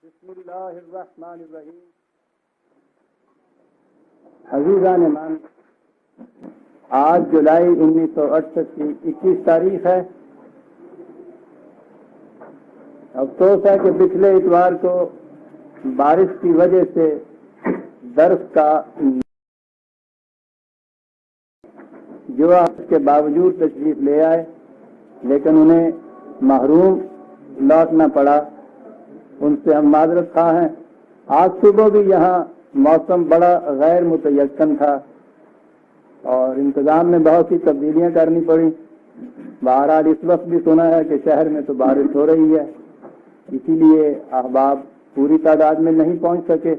بسم اللہ الرحمن الرحیم۔ عزیزان مان، آج جولائی 1968 کی 21 تاریخ ہے۔ افسوس ہے کہ پچھلے اتوار کو بارش کی وجہ سے درس کا جو اس کے باوجود تشریف لے آئے لیکن انہیں محروم لوٹنا پڑا، ان سے ہم معذرت خواہ ہیں۔ آج صبح بھی یہاں موسم بڑا غیر متیقن تھا اور انتظام میں بہت سی تبدیلیاں کرنی پڑی۔ بہرحال اس وقت بھی سنا ہے کہ شہر میں تو بارش ہو رہی ہے، اسی لیے احباب پوری تعداد میں نہیں پہنچ سکے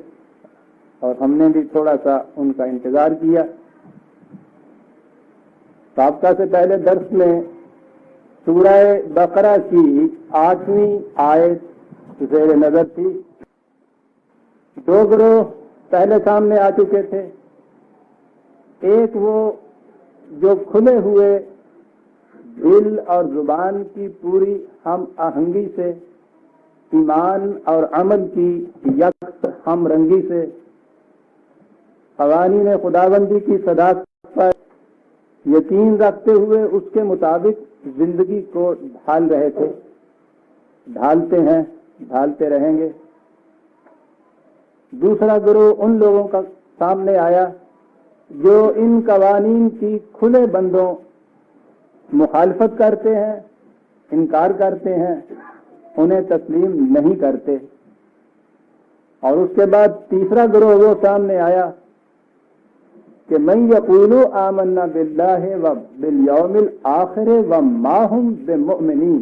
اور ہم نے بھی تھوڑا سا ان کا انتظار کیا۔ سابقہ سے پہلے درس میں سورہ بقرہ کی 8ویں آیت زیر نظر تھی۔ دو گروہ پہلے سامنے آ چکے تھے، ایک وہ جو کھلے ہوئے دل اور زبان کی پوری ہم آہنگی سے، ایمان اور عمل کی یک ہم رنگی سے قوانین خداوندی کی صداقت پر یقین رکھتے ہوئے اس کے مطابق زندگی کو ڈھال رہے تھے، ڈھالتے ہیں، ڈھالتے رہیں گے۔ دوسرا گروہ ان لوگوں کا سامنے آیا جو ان قوانین کی کھلے بندوں مخالفت کرتے ہیں، انکار کرتے ہیں، انہیں تسلیم نہیں کرتے۔ اور اس کے بعد تیسرا گروہ وہ سامنے آیا کہ من یقول آمنا باللہ وبالیوم الآخر وما ہم بمؤمنین،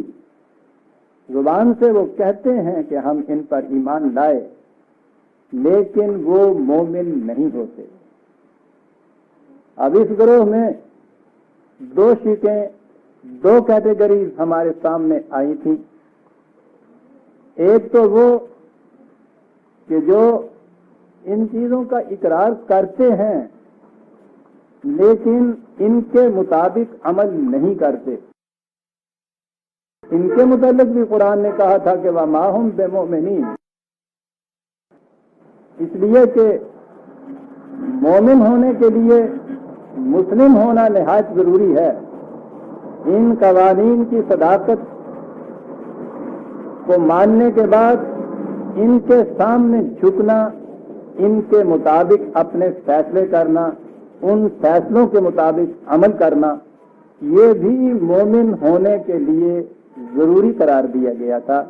زبان سے وہ کہتے ہیں کہ ہم ان پر ایمان لائے لیکن وہ مومن نہیں ہوتے۔ اب اس گروہ میں دو شکیں، دو کیٹیگریز ہمارے سامنے آئی تھیں۔ ایک تو وہ کہ جو ان چیزوں کا اقرار کرتے ہیں لیکن ان کے مطابق عمل نہیں کرتے۔ ان کے متعلق بھی قرآن نے کہا تھا کہ وما ہم بمؤمنین، اس لیے کہ مومن ہونے کے لیے مسلم ہونا نہایت ضروری ہے۔ ان قوانین کی صداقت کو ماننے کے بعد ان کے سامنے جھکنا، ان کے مطابق اپنے فیصلے کرنا، ان فیصلوں کے مطابق عمل کرنا، یہ بھی مومن ہونے کے لیے ضروری قرار دیا گیا تھا۔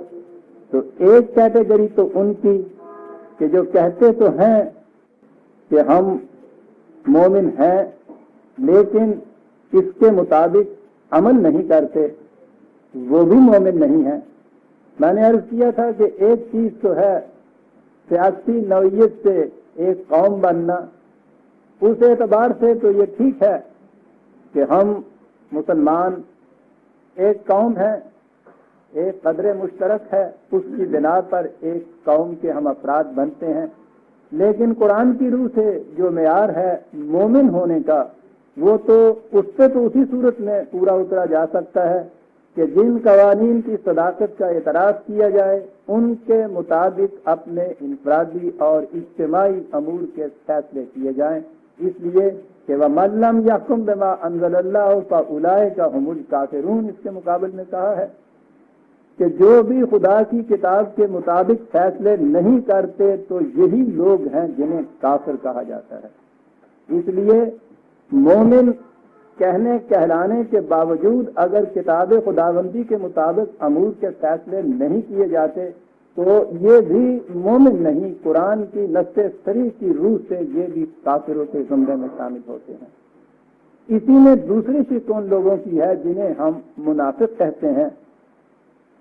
تو ایک کیٹیگری تو ان کی کہ جو کہتے تو ہیں کہ ہم مومن ہیں لیکن اس کے مطابق عمل نہیں کرتے، وہ بھی مومن نہیں ہیں۔ میں نے عرض کیا تھا کہ ایک چیز تو ہے سیاسی نوعیت سے ایک قوم بننا، اس اعتبار سے تو یہ ٹھیک ہے کہ ہم مسلمان ایک قوم ہیں، ایک قدر مشترک ہے، اس کی بنا پر ایک قوم کے ہم افراد بنتے ہیں۔ لیکن قرآن کی روح سے جو معیار ہے مومن ہونے کا، وہ تو اس سے تو اسی صورت میں پورا اترا جا سکتا ہے کہ جن قوانین کی صداقت کا اعتراف کیا جائے ان کے مطابق اپنے انفرادی اور اجتماعی امور کے فیصلے کیے جائیں، اس لیے کہ وَمَن لَّمْ يَحْكُم بِمَا أَنزَلَ اللَّهُ فَأُولَٰئِكَ هُمُ الْكَافِرُونَ۔ اس کے مقابل میں کہا ہے کہ جو بھی خدا کی کتاب کے مطابق فیصلے نہیں کرتے تو یہی لوگ ہیں جنہیں کافر کہا جاتا ہے۔ اس لیے مومن کہنے کہلانے کے باوجود اگر کتاب خداوندی کے مطابق امور کے فیصلے نہیں کیے جاتے تو یہ بھی مومن نہیں، قرآن کی نص صریح کی روح سے یہ بھی کافروں کے زمرے میں شامل ہوتے ہیں۔ اسی میں دوسری شق ان لوگوں کی ہے جنہیں ہم منافق کہتے ہیں۔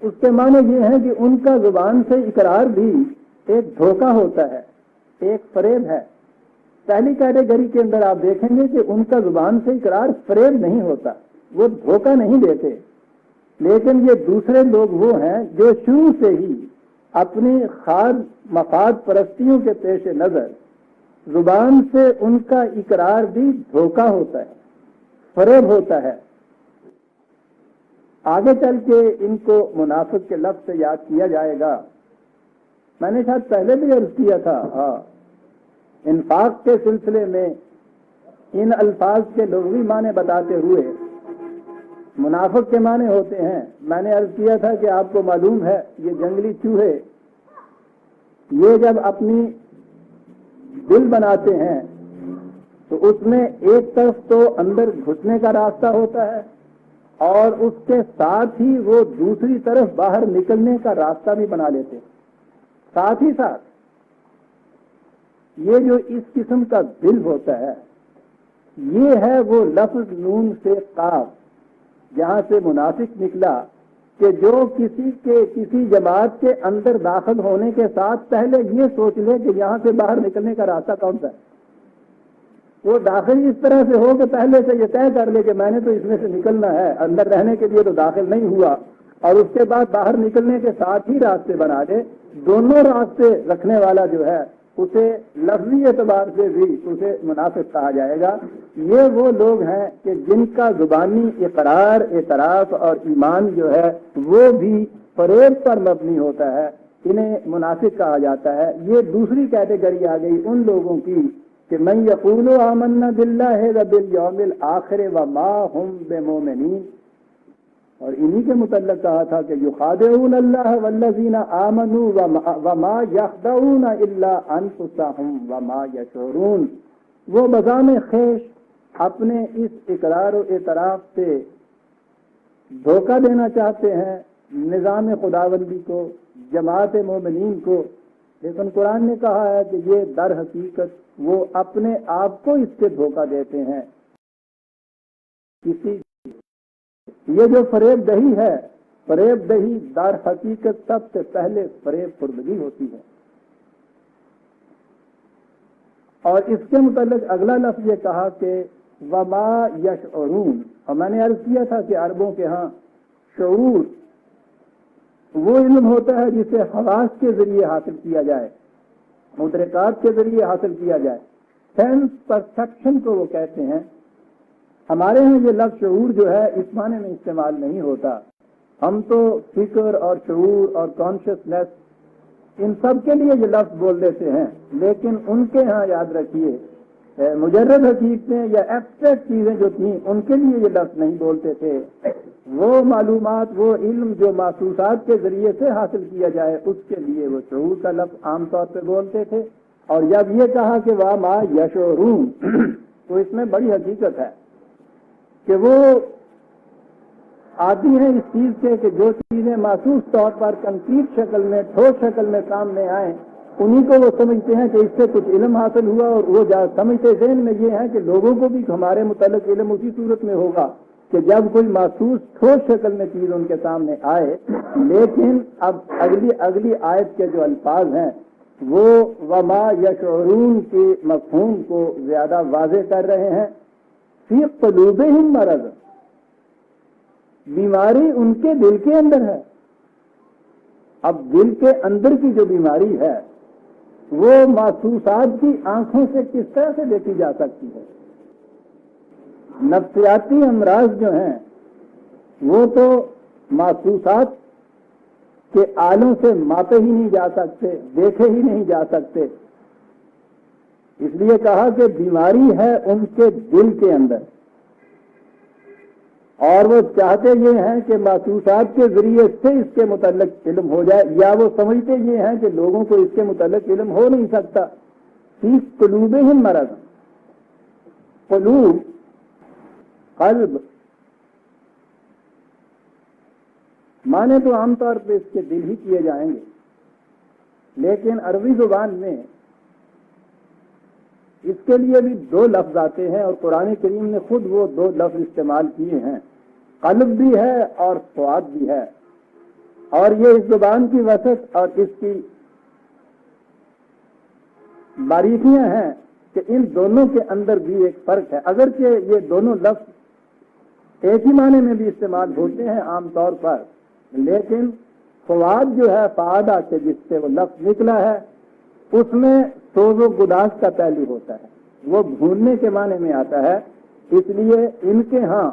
اس کے معنی یہ ہے کہ ان کا زبان سے اقرار بھی ایک دھوکہ ہوتا ہے، ایک فریب ہے۔ پہلی کیٹیگری کے اندر آپ دیکھیں گے کہ ان کا زبان سے اقرار فریب نہیں ہوتا، وہ دھوکہ نہیں دیتے۔ لیکن یہ دوسرے لوگ وہ ہیں جو شروع سے ہی اپنی خواص مفاد پرستیوں کے پیش نظر زبان سے ان کا اقرار بھی دھوکہ ہوتا ہے، فریب ہوتا ہے۔ آگے چل کے ان کو منافق کے لفظ سے یاد کیا جائے گا میں نے شاید پہلے بھی عرض کیا تھا، انفاق کے سلسلے میں ان الفاظ کے لغوی معنی بتاتے ہوئے منافق کے معنی ہوتے ہیں۔ میں نے عرض کیا تھا کہ آپ کو معلوم ہے یہ جنگلی چوہے یہ جب اپنی دل بناتے ہیں تو اس میں ایک طرف تو اندر گھسنے کا راستہ ہوتا ہے اور اس کے ساتھ ہی وہ دوسری طرف باہر نکلنے کا راستہ بھی بنا لیتے ہیں۔ ساتھ ہی ساتھ یہ جو اس قسم کا دل ہوتا ہے یہ ہے وہ لفظ نون سے قاف جہاں سے منافق نکلا کہ جو کسی جماعت کے اندر داخل ہونے کے ساتھ پہلے یہ سوچ لے کہ یہاں سے باہر نکلنے کا راستہ کون سا ہے، وہ داخل اس طرح سے ہو کہ پہلے سے یہ طے کر لے کہ میں نے تو اس میں سے نکلنا ہے، اندر رہنے کے لیے تو داخل نہیں ہوا، اور اس کے بعد باہر نکلنے کے ساتھ ہی راستے بنا دے۔ دونوں راستے رکھنے والا جو ہے اسے لفظی اعتبار سے بھی اسے منافق کہا جائے گا۔ یہ وہ لوگ ہیں کہ جن کا زبانی اقرار، اعتراف اور ایمان جو ہے وہ بھی فریب پر مبنی ہوتا ہے، انہیں منافق کہا جاتا ہے۔ یہ دوسری کیٹیگری آ گئی ان لوگوں کی کہ من یقول آمنا باللہ وبالیوم الآخر وما هم بمؤمنین، اور انہی کے متعلق کہا تھا کہ یخادعون اللہ والذین آمنوا وما یخدعون الا انفسهم وما یشعرون، وہ بزام خیش اپنے اس اقرار و اعتراف سے دھوکہ دینا چاہتے ہیں نظام خداوندی کو، جماعت مومنین کو، لیکن قرآن نے کہا ہے کہ یہ در حقیقت وہ اپنے آپ کو اس سے دھوکہ دیتے ہیں۔ یہ جو فریب دہی ہے، فریب دہی در حقیقت سب سے پہلے فریب خوردگی ہوتی ہے۔ اور اس کے متعلق اگلا لفظ یہ کہا کہ وما یشعرون، اور میں نے عرض کیا تھا کہ عربوں کے ہاں شعور وہ علم ہوتا ہے جسے حواس کے ذریعے حاصل کیا جائے، مدرکات کے ذریعے حاصل کیا جائے، سینس پرسپشن کو وہ کہتے ہیں۔ ہمارے ہاں یہ لفظ شعور جو ہے اس معنی میں استعمال نہیں ہوتا، ہم تو فکر اور شعور اور کانشیسنیس ان سب کے لیے یہ لفظ بول دیتے ہیں، لیکن ان کے ہاں یاد رکھیے مجرد حقیقتیں یا ایبسٹریکٹ چیزیں جو تھیں ان کے لیے یہ لفظ نہیں بولتے تھے۔ وہ معلومات، وہ علم جو محسوسات کے ذریعے سے حاصل کیا جائے اس کے لیے وہ شعور کا لفظ عام طور پہ بولتے تھے۔ اور جب یہ کہا کہ وما یشعرون تو اس میں بڑی حقیقت ہے کہ وہ آتی ہیں اس چیز کے کہ جو چیزیں محسوس طور پر کنکریٹ شکل میں، ٹھوس شکل میں سامنے آئیں انہی کو وہ سمجھتے ہیں کہ اس سے کچھ علم حاصل ہوا، اور وہ سمجھتے ذہن میں یہ ہے کہ لوگوں کو بھی ہمارے متعلق علم اسی صورت میں ہوگا کہ جب کوئی محسوس ٹھوس شکل میں چیز ان کے سامنے آئے۔ لیکن اب اگلی آیت کے جو الفاظ ہیں وہ وما یشعرون کے مفہوم کو زیادہ واضح کر رہے ہیں۔ فی قلوبہم مرض، بیماری ان کے دل کے اندر ہے۔ اب دل کے اندر کی جو بیماری ہے وہ محسوسات کی آنکھوں سے کس طرح سے دیکھی جا سکتی ہے؟ نفسیاتی امراض جو ہیں وہ تو محسوسات کے آلوں سے ماپے ہی نہیں جا سکتے، دیکھے ہی نہیں جا سکتے، اس لیے کہا کہ بیماری ہے ان کے دل کے اندر، اور وہ چاہتے یہ ہیں کہ محسوسات کے ذریعے سے اس کے متعلق علم ہو جائے، یا وہ سمجھتے یہ ہیں کہ لوگوں کو اس کے متعلق علم ہو نہیں سکتا۔ فی قلوبہم مرض، قلوب قلب مانے تو عام طور پہ اس کے دل ہی کیے جائیں گے، لیکن عربی زبان میں اس کے لیے بھی دو لفظ آتے ہیں، اور قرآن کریم نے خود وہ دو لفظ استعمال کیے ہیں، قلب بھی ہے اور فؤاد بھی ہے۔ اور یہ اس زبان کی وسعت اور اس کی باریکیاں ہیں کہ ان دونوں کے اندر بھی ایک فرق ہے، اگرچہ یہ دونوں لفظ ایک ہی معنی میں بھی استعمال ہوتے ہیں عام طور پر، لیکن فؤاد جو ہے فعادہ سے جس سے وہ لفظ نکلا ہے اس میں سوز و گداز کا پہلو ہوتا ہے، وہ بھوننے کے معنی میں آتا ہے، اس لیے ان کے ہاں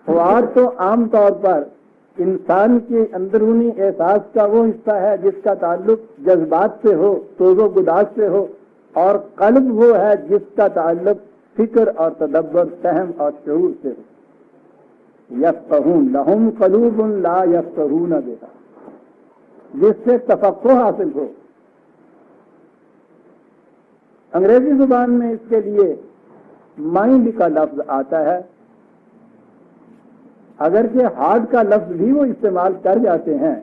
فؤاد تو عام طور پر انسان کے اندرونی احساس کا وہ حصہ ہے جس کا تعلق جذبات سے ہو، سوز و گداز سے ہو، اور قلب وہ ہے جس کا تعلق فکر اور تدبر، فہم اور شعور سے ہو۔ یفقہون لہم قلوب لا یفقہون بہا، جس سے تفقہ حاصل ہو۔ انگریزی زبان میں اس کے لیے مائنڈ کا لفظ آتا ہے، اگرچہ ہارٹ کا لفظ بھی وہ استعمال کر جاتے ہیں،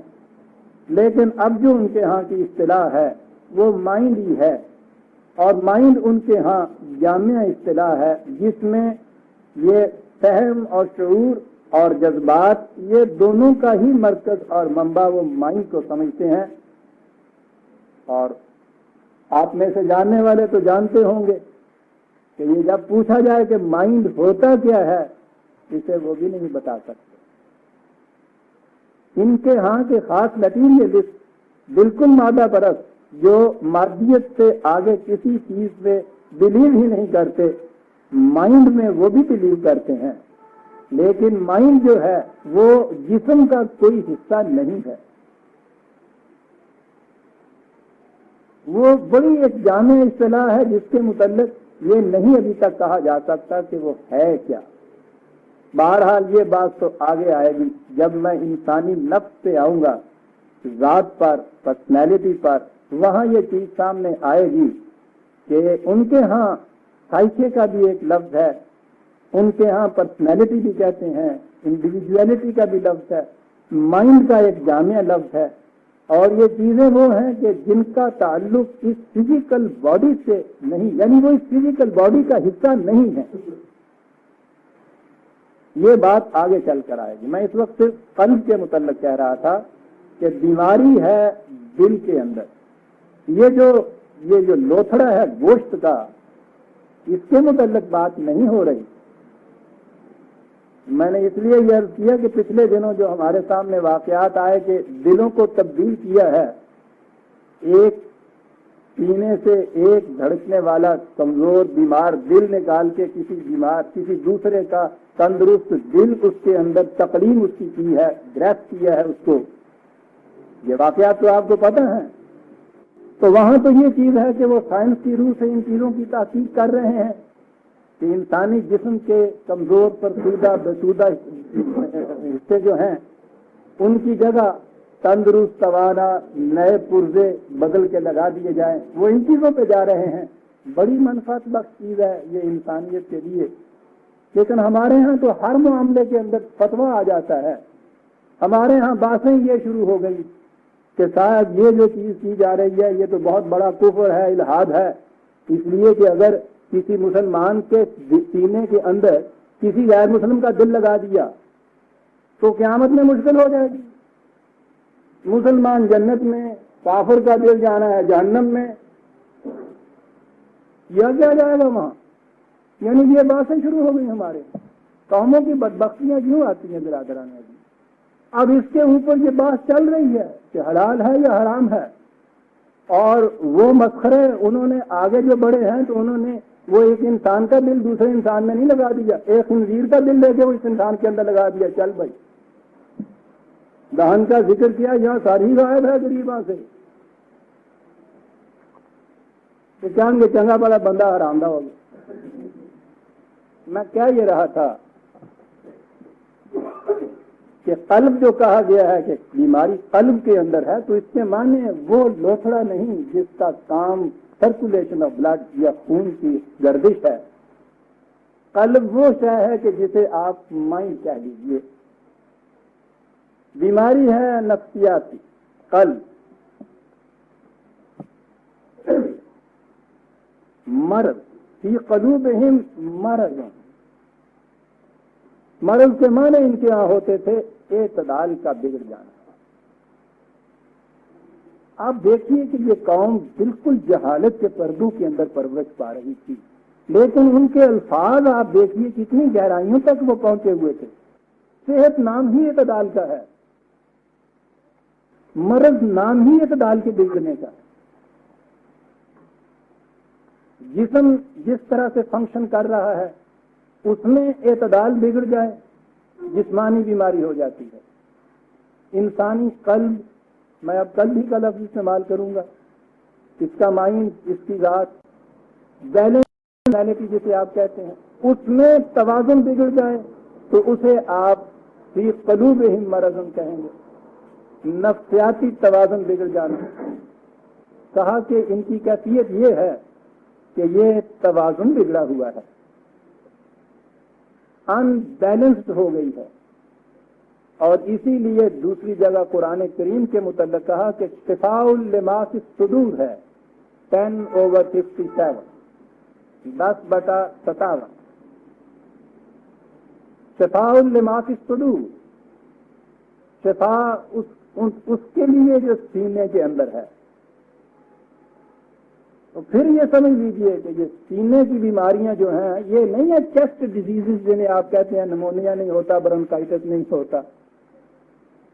لیکن اب جو ان کے ہاں کی اصطلاح ہے وہ مائنڈ ہی ہے، اور مائنڈ ان کے ہاں جامع اصطلاح ہے جس میں یہ فہم اور شعور اور جذبات، یہ دونوں کا ہی مرکز اور منبع وہ مائنڈ کو سمجھتے ہیں۔ اور آپ میں سے جاننے والے تو جانتے ہوں گے کہ یہ جب پوچھا جائے کہ مائنڈ ہوتا کیا ہے، اسے وہ بھی نہیں بتا سکتے۔ ان کے ہاں کے خاص میٹیریلسٹ، بالکل مادہ پرست، جو مادیت سے آگے کسی چیز پہ بلیو ہی نہیں کرتے، مائنڈ میں وہ بھی بلیو کرتے ہیں، لیکن مائنڈ جو ہے وہ جسم کا کوئی حصہ نہیں ہے۔ وہ بڑی ایک جامع اصطلاح ہے جس کے متعلق یہ نہیں ابھی تک کہا جا سکتا کہ وہ ہے کیا۔ بہرحال یہ بات تو آگے آئے گی جب میں انسانی نفس سے آؤں گا، ذات پر، پرسنالٹی پر، وہاں یہ چیز سامنے آئے گی کہ ان کے ہاں سائیکے کا بھی ایک لفظ ہے، ان کے ہاں پرسنالٹی بھی کہتے ہیں، انڈیویجویلٹی کا بھی لفظ ہے، مائنڈ کا ایک جامع لفظ ہے، اور یہ چیزیں وہ ہیں کہ جن کا تعلق اس فزیکل باڈی سے نہیں، یعنی وہ اس فزیکل باڈی کا حصہ نہیں ہے۔ یہ بات آگے چل کر آئے گی۔ میں اس وقت صرف قلب کے متعلق کہہ رہا تھا کہ بیماری ہے دل کے اندر۔ یہ جو لوتھڑا ہے گوشت کا، اس کے متعلق بات نہیں ہو رہی۔ میں نے اس لیے یہ عرض کیا کہ پچھلے دنوں جو ہمارے سامنے واقعات آئے کہ دلوں کو تبدیل کیا ہے، ایک سینے سے ایک دھڑکنے والا کمزور بیمار دل نکال کے کسی دوسرے کا تندرست دل اس کے اندر تقلیم اس کی ہے، گرفت کیا ہے اس کو۔ یہ واقعات تو آپ کو پتہ ہیں۔ تو وہاں تو یہ چیز ہے کہ وہ سائنس کی روح سے ان چیزوں کی تحقیق کر رہے ہیں کہ انسانی جسم کے کمزور فرسودہ بسودہ حصے جو ہیں ان کی جگہ تندرست توانا نئے پرزے بدل کے لگا دیے جائیں، وہ ان چیزوں پہ جا رہے ہیں۔ بڑی منفعت بخش چیز ہے یہ انسانیت کے لیے، لیکن ہمارے ہاں تو ہر معاملے کے اندر فتویٰ آ جاتا ہے۔ ہمارے ہاں باتیں یہ شروع ہو گئی کہ صاحب یہ جو چیز کی جا رہی ہے یہ تو بہت بڑا کفر ہے، الحاد ہے، اس لیے کہ اگر کسی مسلمان کے سینے کے اندر کسی غیر مسلم کا دل لگا دیا تو قیامت میں مشکل ہو جائے گی۔ مسلمان جنت میں، کافر کا دل جانا ہے جہنم میں، یا کیا جائے گا وہاں؟ یعنی یہ باتیں شروع ہو گئی ہمارے۔ قوموں کی بدبختیاں کیوں آتی ہیں برادران جی؟ اب اس کے اوپر یہ بات چل رہی ہے کہ حلال ہے یا حرام ہے، اور وہ مسخرے انہوں نے آگے جو بڑے ہیں تو انہوں نے وہ ایک انسان کا دل دوسرے انسان میں نہیں لگا دیا، ایک خنزیر کا دل لے کے وہ اس انسان کے اندر لگا دیا۔ چل بھائی، دہن کا ذکر کیا، یہاں ساری غائب ہے غریباں سے۔ تو چاہیں گے چنگا بڑا بندہ حرام دہ ہو گیا۔ میں کہہ یہ رہا تھا کہ قلب جو کہا گیا ہے کہ بیماری قلب کے اندر ہے، تو اس کے معنی وہ لوتھڑا نہیں جس کا کام سرکولیشن آف بلڈ یا خون کی گردش ہے۔ قلب وہ شے ہے کہ جسے آپ مائنڈ کہہ لیجیے۔ بیماری ہے نفسیاتی، قلب مرض، فی قلوبہم مرض۔ مرض کے معنی ان کے یہاں ہوتے تھے اعتدال کا بگڑ جانا۔ آپ دیکھیے کہ یہ قوم بالکل جہالت کے پردوں کے اندر پرورش پا رہی تھی، لیکن ان کے الفاظ آپ دیکھیے کتنی گہرائیوں تک وہ پہنچے ہوئے تھے۔ صحت نام ہی اعتدال کا ہے، مرض نام ہی اعتدال کے بگڑنے کا۔ جسم جس طرح سے فنکشن کر رہا ہے اس میں اعتدال بگڑ جائے، جسمانی بیماری ہو جاتی ہے۔ انسانی قلب، میں اب قلب ہی کا لفظ استعمال کروں گا، اس کا مائنڈ، اس کی ذات، بیلنس جسے آپ کہتے ہیں، اس میں توازن بگڑ جائے تو اسے آپ فی قلوبہم مرض کہیں گے، نفسیاتی توازن بگڑ جانا۔ کہا کہ ان کی کیفیت یہ ہے کہ یہ توازن بگڑا ہوا ہے، ان بیلنسڈ ہو گئی ہے، اور اسی لیے دوسری جگہ قرآن کریم کے متعلق کہا کہ شفاء لما فی الصدور ہے 10/57، 10/57، شفاء لما فی الصدور، شفاء اس کے لیے جو سینے کے اندر ہے۔ تو پھر یہ سمجھ لیجئے کہ یہ سینے کی بیماریاں جو ہیں یہ نہیں ہے چیسٹ ڈیزیزز جنہیں آپ کہتے ہیں، نمونیا نہیں ہوتا، برونکائٹس نہیں ہوتا،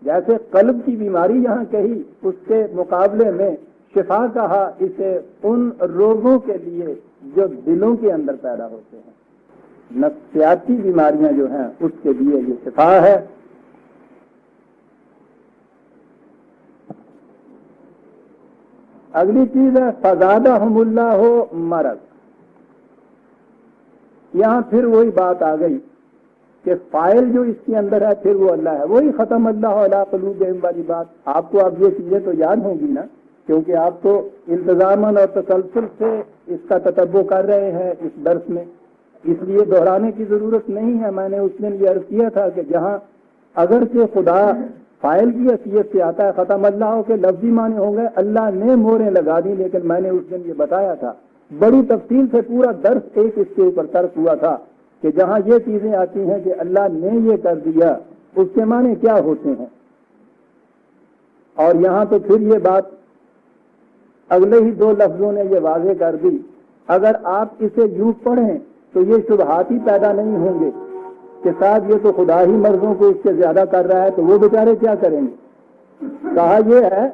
جیسے قلب کی بیماری یہاں کہی، اس کے مقابلے میں شفا کہا اسے ان روگوں کے لیے جو دلوں کے اندر پیدا ہوتے ہیں، نفسیاتی بیماریاں جو ہیں اس کے لیے یہ شفا ہے۔ اگلی چیز ہے فزادہم اللہ مرض۔ یہاں پھر وہی بات آ گئی کہ فائل جو اس کے اندر ہے پھر وہ اللہ ہے، وہی ختم اللہ علی قلوبہم والی بات۔ آپ کو اب یہ چیزیں تو یاد ہوں گی نا، کیونکہ آپ تو انتظاماً اور تسلسل سے اس کا تتبع کر رہے ہیں اس درس میں، اس لیے دہرانے کی ضرورت نہیں ہے۔ میں نے اس دن یہ عرض کیا تھا کہ جہاں اگرچہ خدا فائل کی حیثیت سے آتا ہے، ختم اللہ کے لفظی معنی ہوں گے اللہ نے موریں لگا دی، لیکن میں نے اس دن یہ بتایا تھا بڑی تفصیل سے، پورا درس ایک اس کے اوپر ترک ہوا تھا کہ جہاں یہ چیزیں آتی ہیں کہ اللہ نے یہ کر دیا اس کے معنی کیا ہوتے ہیں۔ اور یہاں تو پھر یہ بات اگلے ہی 2 لفظوں نے یہ واضح کر دی، اگر آپ اسے یوں پڑھیں تو یہ شبہات ہی پیدا نہیں ہوں گے کہ صاحب یہ تو خدا ہی مرضوں کو اس سے زیادہ کر رہا ہے تو وہ بیچارے کیا کریں گے۔ کہا یہ ہے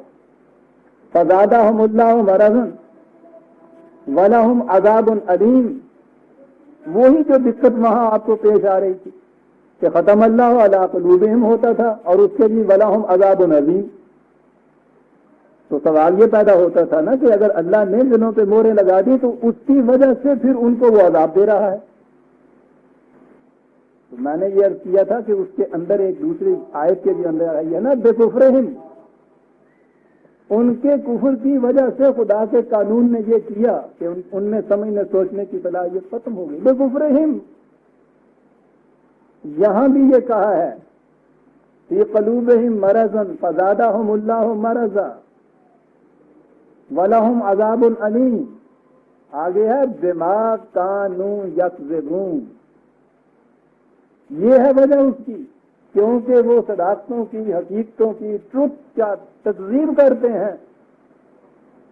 فزادہم اللہ مرضا ولہم عذاب علیم، وہی جو دقت وہاں آپ کو پیش آ رہی تھی کہ ختم اللہ علی قلوبہم ہوتا تھا اور اس کے لیے ولہم عذاب علیم، تو سوال یہ پیدا ہوتا تھا نا کہ اگر اللہ نے دلوں پہ موریں لگا دی تو اس کی وجہ سے پھر ان کو وہ عذاب دے رہا ہے۔ تو میں نے یہ عرض کیا تھا کہ اس کے اندر ایک دوسری آیت کے بھی اندر آئی ہے نا بکفرہم، ان کے کفر کی وجہ سے خدا کے قانون نے یہ کیا کہ ان میں سمجھنے سوچنے کی صلاحیت ختم ہو گئی۔ بکفرہم، یہاں بھی یہ کہا ہے فی قلوبہم مرضا فزادہم اللہ مرضا ولہم عذاب علیم، آگے ہے بما کانوا یکذبون، یہ ہے وجہ اس کی کیونکہ وہ صداقتوں کی، حقیقتوں کی، ٹروتھ کا تکذیب کرتے ہیں،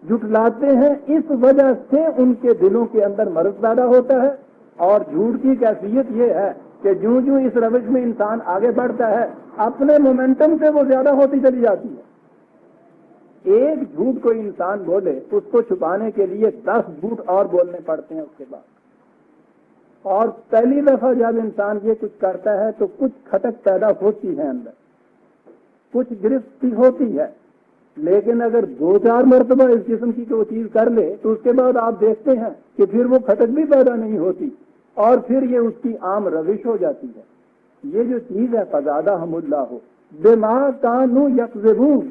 جھٹلاتے ہیں، اس وجہ سے ان کے دلوں کے اندر مرض پیدا ہوتا ہے۔ اور جھوٹ کی کیفیت یہ ہے کہ جوں جوں اس روش میں انسان آگے بڑھتا ہے اپنے مومنٹم سے وہ زیادہ ہوتی چلی جاتی ہے۔ ایک جھوٹ کوئی انسان بولے اس کو چھپانے کے لیے 10 جھوٹ اور بولنے پڑتے ہیں اس کے بعد، اور پہلی دفعہ جب انسان یہ کچھ کرتا ہے تو کچھ کھٹک پیدا ہوتی ہے اندر، کچھ گرفتی ہوتی ہے، لیکن اگر 2-4 مرتبہ اس قسم کی کوئی چیز کر لے تو اس کے بعد آپ دیکھتے ہیں کہ پھر وہ کھٹک بھی پیدا نہیں ہوتی اور پھر یہ اس کی عام روش ہو جاتی ہے۔ یہ جو چیز ہے فزادہم اللہ بما کانوا یکذبون،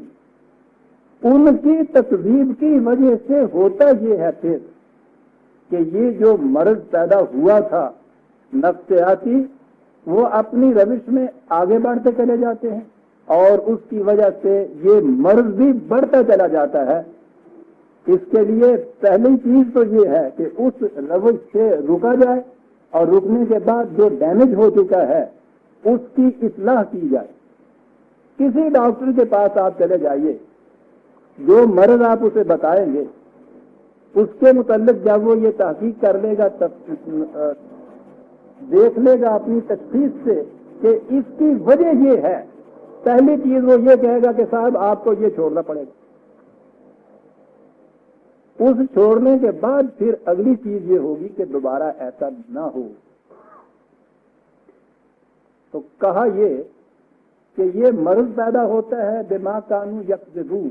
ان کی تکذیب کی وجہ سے ہوتا یہ ہے پھر کہ یہ جو مرض پیدا ہوا تھا نفسیاتی، وہ اپنی روش میں آگے بڑھتے چلے جاتے ہیں اور اس کی وجہ سے یہ مرض بھی بڑھتا چلا جاتا ہے۔ اس کے لیے پہلی چیز تو یہ ہے کہ اس روش سے رکا جائے اور رکنے کے بعد جو ڈیمیج ہو چکا ہے اس کی اصلاح کی جائے۔ کسی ڈاکٹر کے پاس آپ چلے جائیے، جو مرض آپ اسے بتائیں گے اس کے متعلق جب وہ یہ تحقیق کر لے گا، دیکھ لے گا اپنی تشخیص سے کہ اس کی وجہ یہ ہے، پہلی چیز وہ یہ کہے گا کہ صاحب آپ کو یہ چھوڑنا پڑے گا۔ اس چھوڑنے کے بعد پھر اگلی چیز یہ ہوگی کہ دوبارہ ایسا نہ ہو۔ تو کہا یہ کہ یہ مرض پیدا ہوتا ہے بما کانوا یکذبون،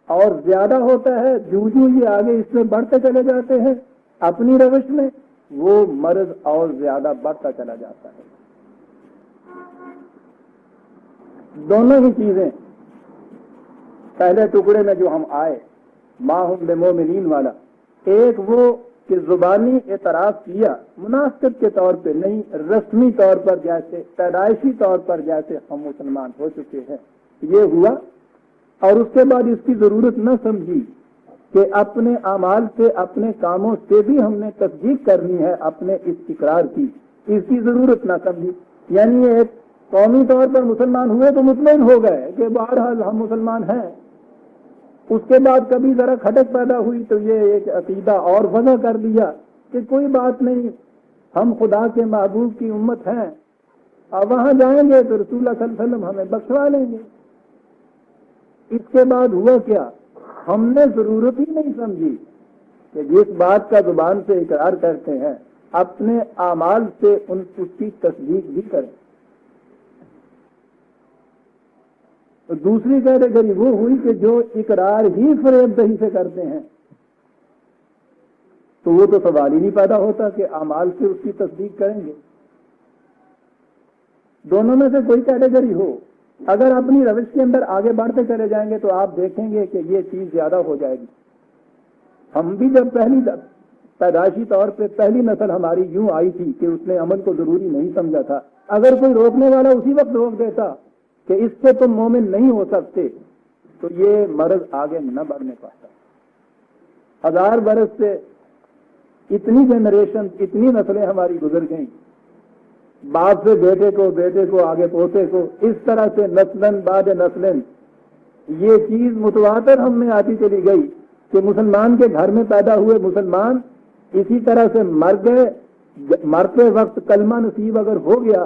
اور زیادہ ہوتا ہے جوں جوں یہ آگے اس میں بڑھتے چلے جاتے ہیں اپنی روش میں، وہ مرض اور زیادہ بڑھتا چلا جاتا ہے۔ دونوں ہی چیزیں پہلے ٹکڑے میں جو ہم آئے ما ہم بمومنین والا، ایک وہ کہ زبانی اعتراف کیا مناسب کے طور پہ نہیں، رسمی طور پر جیسے پیدائشی طور پر جیسے ہم مسلمان ہو چکے ہیں یہ ہوا، اور اس کے بعد اس کی ضرورت نہ سمجھی کہ اپنے اعمال سے اپنے کاموں سے بھی ہم نے تصدیق کرنی ہے اپنے اس اقرار کی، اس کی ضرورت نہ سمجھی۔ یعنی ایک قومی طور پر مسلمان ہوئے تو مطمئن ہو گئے کہ بہرحال ہم مسلمان ہیں، اس کے بعد کبھی ذرا کھٹک پیدا ہوئی تو یہ ایک عقیدہ اور وضع کر دیا کہ کوئی بات نہیں، ہم خدا کے محبوب کی امت ہیں، اب وہاں جائیں گے تو رسول اللہ صلی اللہ علیہ وسلم ہمیں بخشوا لیں گے۔ اس کے بعد ہوا کیا؟ ہم نے ضرورت ہی نہیں سمجھی کہ جس بات کا زبان سے اقرار کرتے ہیں اپنے اعمال سے اس کی تصدیق بھی کریں۔ تو دوسری کیٹیگری وہ ہوئی کہ جو اقرار ہی فریب دہی سے کرتے ہیں، تو وہ تو سوال ہی نہیں پیدا ہوتا کہ اعمال سے اس کی تصدیق کریں گے۔ دونوں میں سے کوئی کیٹیگری ہو، اگر اپنی روش کے اندر آگے بڑھتے چلے جائیں گے تو آپ دیکھیں گے کہ یہ چیز زیادہ ہو جائے گی۔ ہم بھی جب پہلی پیدائشی طور پہ پہلی نسل ہماری یوں آئی تھی کہ اس نے عمل کو ضروری نہیں سمجھا تھا، اگر کوئی روکنے والا اسی وقت روک دیتا کہ اس سے تم مومن نہیں ہو سکتے تو یہ مرض آگے نہ بڑھنے پاتا۔ 1000 برس سے اتنی جنریشن، اتنی نسلیں ہماری گزر گئیں، باپ سے بیٹے کو، بیٹے کو آگے پوتے کو، اس طرح سے نسلن بعد نسلن یہ چیز متواتر ہم میں آتی چلی گئی کہ مسلمان کے گھر میں پیدا ہوئے مسلمان اسی طرح سے مر گئے۔ مرتے وقت کلمہ نصیب اگر ہو گیا،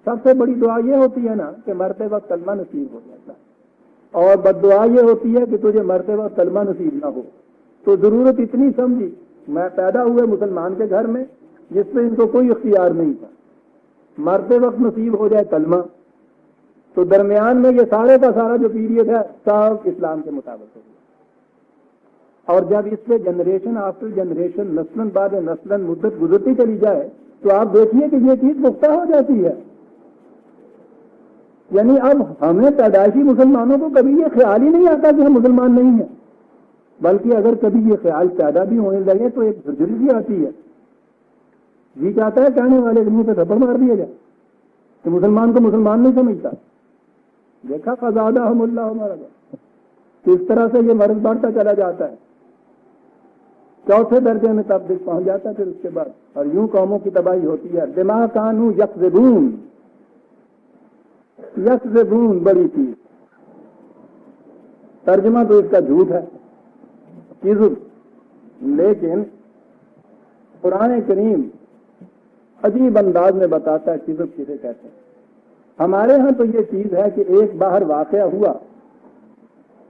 سب سے بڑی دعا یہ ہوتی ہے نا کہ مرتے وقت کلمہ نصیب ہو جاتا ہے، اور بد دعا یہ ہوتی ہے کہ تجھے مرتے وقت کلمہ نصیب نہ ہو۔ تو ضرورت اتنی سمجھی، میں پیدا ہوئے مسلمان کے گھر میں جس میں ان کو کوئی اختیار نہیں تھا، مرتے وقت نصیب ہو جائے کلمہ، تو درمیان میں یہ سارے کا سارا جو پیریڈ ہے سب اسلام کے مطابق ہو گیا۔ اور جب اس پہ جنریشن آفٹر جنریشن، نسلن بعد نسلن مدت گزرتی چلی جائے تو آپ دیکھیے کہ یہ چیز پختہ ہو جاتی ہے۔ یعنی اب ہمیں پیدائشی مسلمانوں کو کبھی یہ خیال ہی نہیں آتا کہ ہم مسلمان نہیں ہیں، بلکہ اگر کبھی یہ خیال پیدا بھی ہونے لگے تو ایک جھرجھری بھی آتی ہے، جی چاہتا ہے کہنے والے کے منہ پہ تھپڑ مار دیا جائے کہ مسلمان کو مسلمان نہیں سمجھتا۔ دیکھا فزادہ ہم اللہ ہمارا، کس طرح سے یہ مرض بڑھتا چلا جاتا ہے، چوتھے درجے میں تب تک پہنچ جاتا ہے پھر اس کے بعد، اور یوں قوموں کی تباہی ہوتی ہے۔ بما کانوا یکذبون، یکذبون بڑی چیز، ترجمہ تو اس کا جھوٹ ہے، کذب، لیکن قرآن کریم عجیب انداز میں بتاتا ہے کذب کسے کہتے ہیں۔ ہمارے ہاں تو یہ چیز ہے کہ ایک باہر واقعہ ہوا،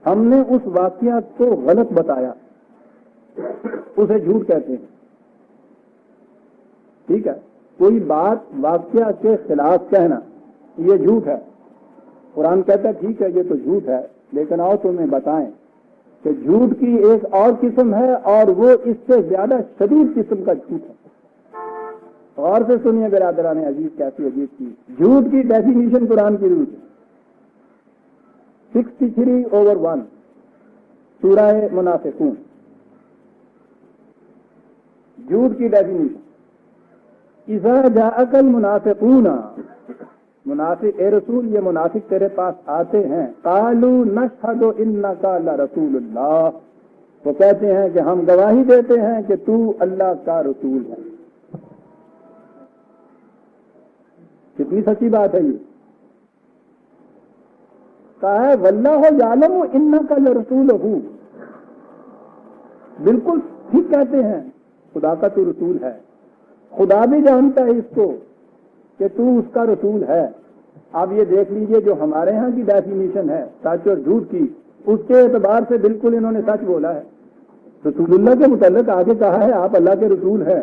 ہم نے اس واقعہ کو غلط بتایا، اسے جھوٹ کہتے ہیں۔ ٹھیک ہے، کوئی بات واقعہ کے خلاف کہنا یہ جھوٹ ہے۔ قرآن کہتا ہے ٹھیک ہے یہ تو جھوٹ ہے، لیکن آؤ تمہیں بتائیں کہ جھوٹ کی ایک اور قسم ہے، اور وہ اس سے زیادہ شدید قسم کا جھوٹ ہے۔ غور سے سنیے برادران عزیز، کیسی عجیب چیز، جھوٹ کی ڈیفینیشن قرآن کی روح ہے۔ 63/1 سورہ منافقون، جھوٹ کی ڈیفینیشن، اذا جاءک المنافقون، منافق اے رسول یہ منافق تیرے پاس آتے ہیں، قالوا نشہد انک لرسول اللہ، وہ کہتے ہیں کہ ہم گواہی دیتے ہیں کہ تو اللہ کا رسول ہے۔ کتنی سچی بات ہے یہ، کہا ہے واللہ یعلم انک لرسولہ، بالکل ٹھیک کہتے ہیں خدا کا تو رسول ہے، خدا بھی جانتا ہے اس کو کہ تو اس کا رسول ہے۔ اب یہ دیکھ لیجئے جو ہمارے ہاں کی ڈیفینیشن ہے سچ اور جھوٹ کی، اس کے اعتبار سے بالکل انہوں نے سچ بولا ہے۔ رسول اللہ کے متعلق آگے کہا ہے آپ اللہ کے رسول ہیں،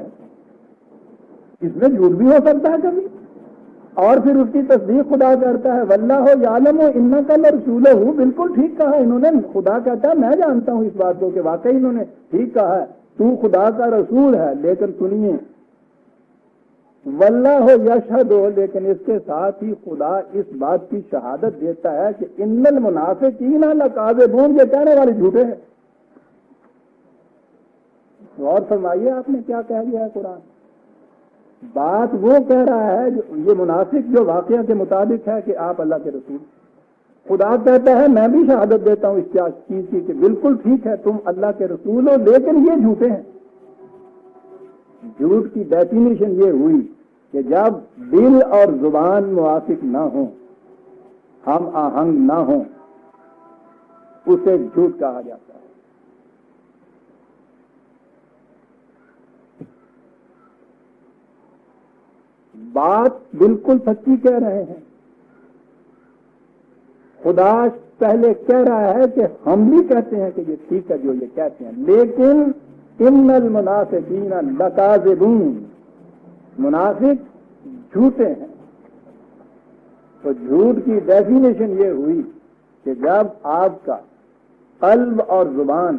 اس میں جھوٹ بھی ہو سکتا ہے کبھی، اور پھر اس کی تصدیق خدا کرتا ہے، واللہ یعلم انک لرسولہ، بالکل ٹھیک کہا انہوں نے، خدا کہتا ہے میں جانتا ہوں اس بات کو کہ واقعی انہوں نے ٹھیک کہا ہے، تو خدا کا رسول ہے۔ لیکن سنیے، واللہ یشہد، لیکن اس کے ساتھ ہی خدا اس بات کی شہادت دیتا ہے کہ ان المنافقین لکاذبون، یہ کہنے والے جھوٹے ہیں۔ غور فرمائیے آپ نے کیا کہہ دیا ہے قرآن۔ بات وہ کہہ رہا ہے جو یہ منافق جو واقعہ کے مطابق ہے کہ آپ اللہ کے رسول، خدا کہتا ہے میں بھی شہادت دیتا ہوں اس چیز کی کہ بالکل ٹھیک ہے تم اللہ کے رسول ہو، لیکن یہ جھوٹے ہیں۔ جھوٹ کی ڈیفینیشن یہ ہوئی کہ جب دل اور زبان موافق نہ ہوں، ہم آہنگ نہ ہوں، اسے جھوٹ کہا جاتا ہے۔ بات بالکل سچی کہہ رہے ہیں، خدا پہلے کہہ رہا ہے کہ ہم بھی کہتے ہیں کہ یہ ٹھیک ہے جو یہ کہتے ہیں، لیکن ان المنافقین لکاذبون، منافق جھوٹے ہیں۔ تو جھوٹ کی ڈیفینیشن یہ ہوئی کہ جب آپ کا قلب اور زبان،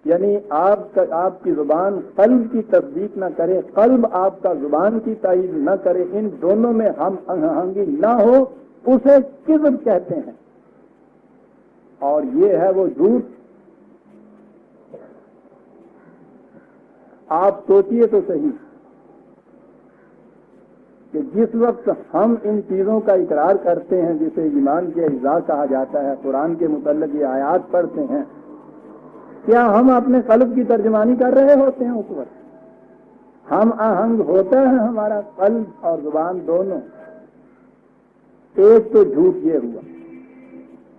یعنی آپ کی زبان قلب کی تصدیق نہ کرے، قلب آپ کا زبان کی تائید نہ کرے، ان دونوں میں ہم آہنگی نہ ہو، اسے کذب کہتے ہیں۔ اور یہ ہے وہ جھوٹ۔ آپ سوچئے تو صحیح کہ جس وقت ہم ان چیزوں کا اقرار کرتے ہیں جسے ایمان کے اجزاء کہا جاتا ہے، قرآن کے متعلق یہ آیات پڑھتے ہیں، کیا ہم اپنے قلب کی ترجمانی کر رہے ہوتے ہیں؟ اس وقت ہم آہنگ ہوتا ہے ہمارا قلب اور زبان دونوں؟ ایک تو جھوٹ یہ ہوا،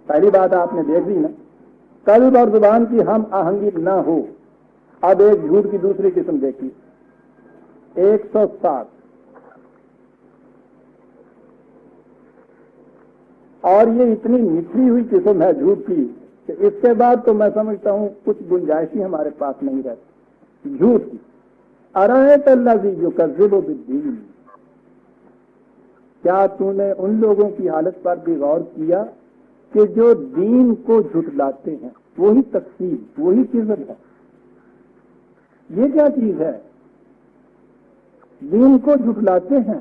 پہلی بات آپ نے دیکھ لی نا، قلب اور زبان کی ہم آہنگی نہ ہو۔ اب ایک جھوٹ کی دوسری قسم دیکھیے، 107، اور یہ اتنی نکھری ہوئی قسم ہے جھوٹ کی کہ اس کے بعد تو میں سمجھتا ہوں کچھ گنجائش ہی ہمارے پاس نہیں رہتی جھوٹ کی۔ ارایت الذی یکذب بالدین، کیا تو نے ان لوگوں کی حالت پر بھی غور کیا کہ جو دین کو جھٹلاتے ہیں؟ وہی تکذیب، وہی کذب ہے۔ یہ کیا چیز ہے؟ دین کو جھٹلاتے ہیں،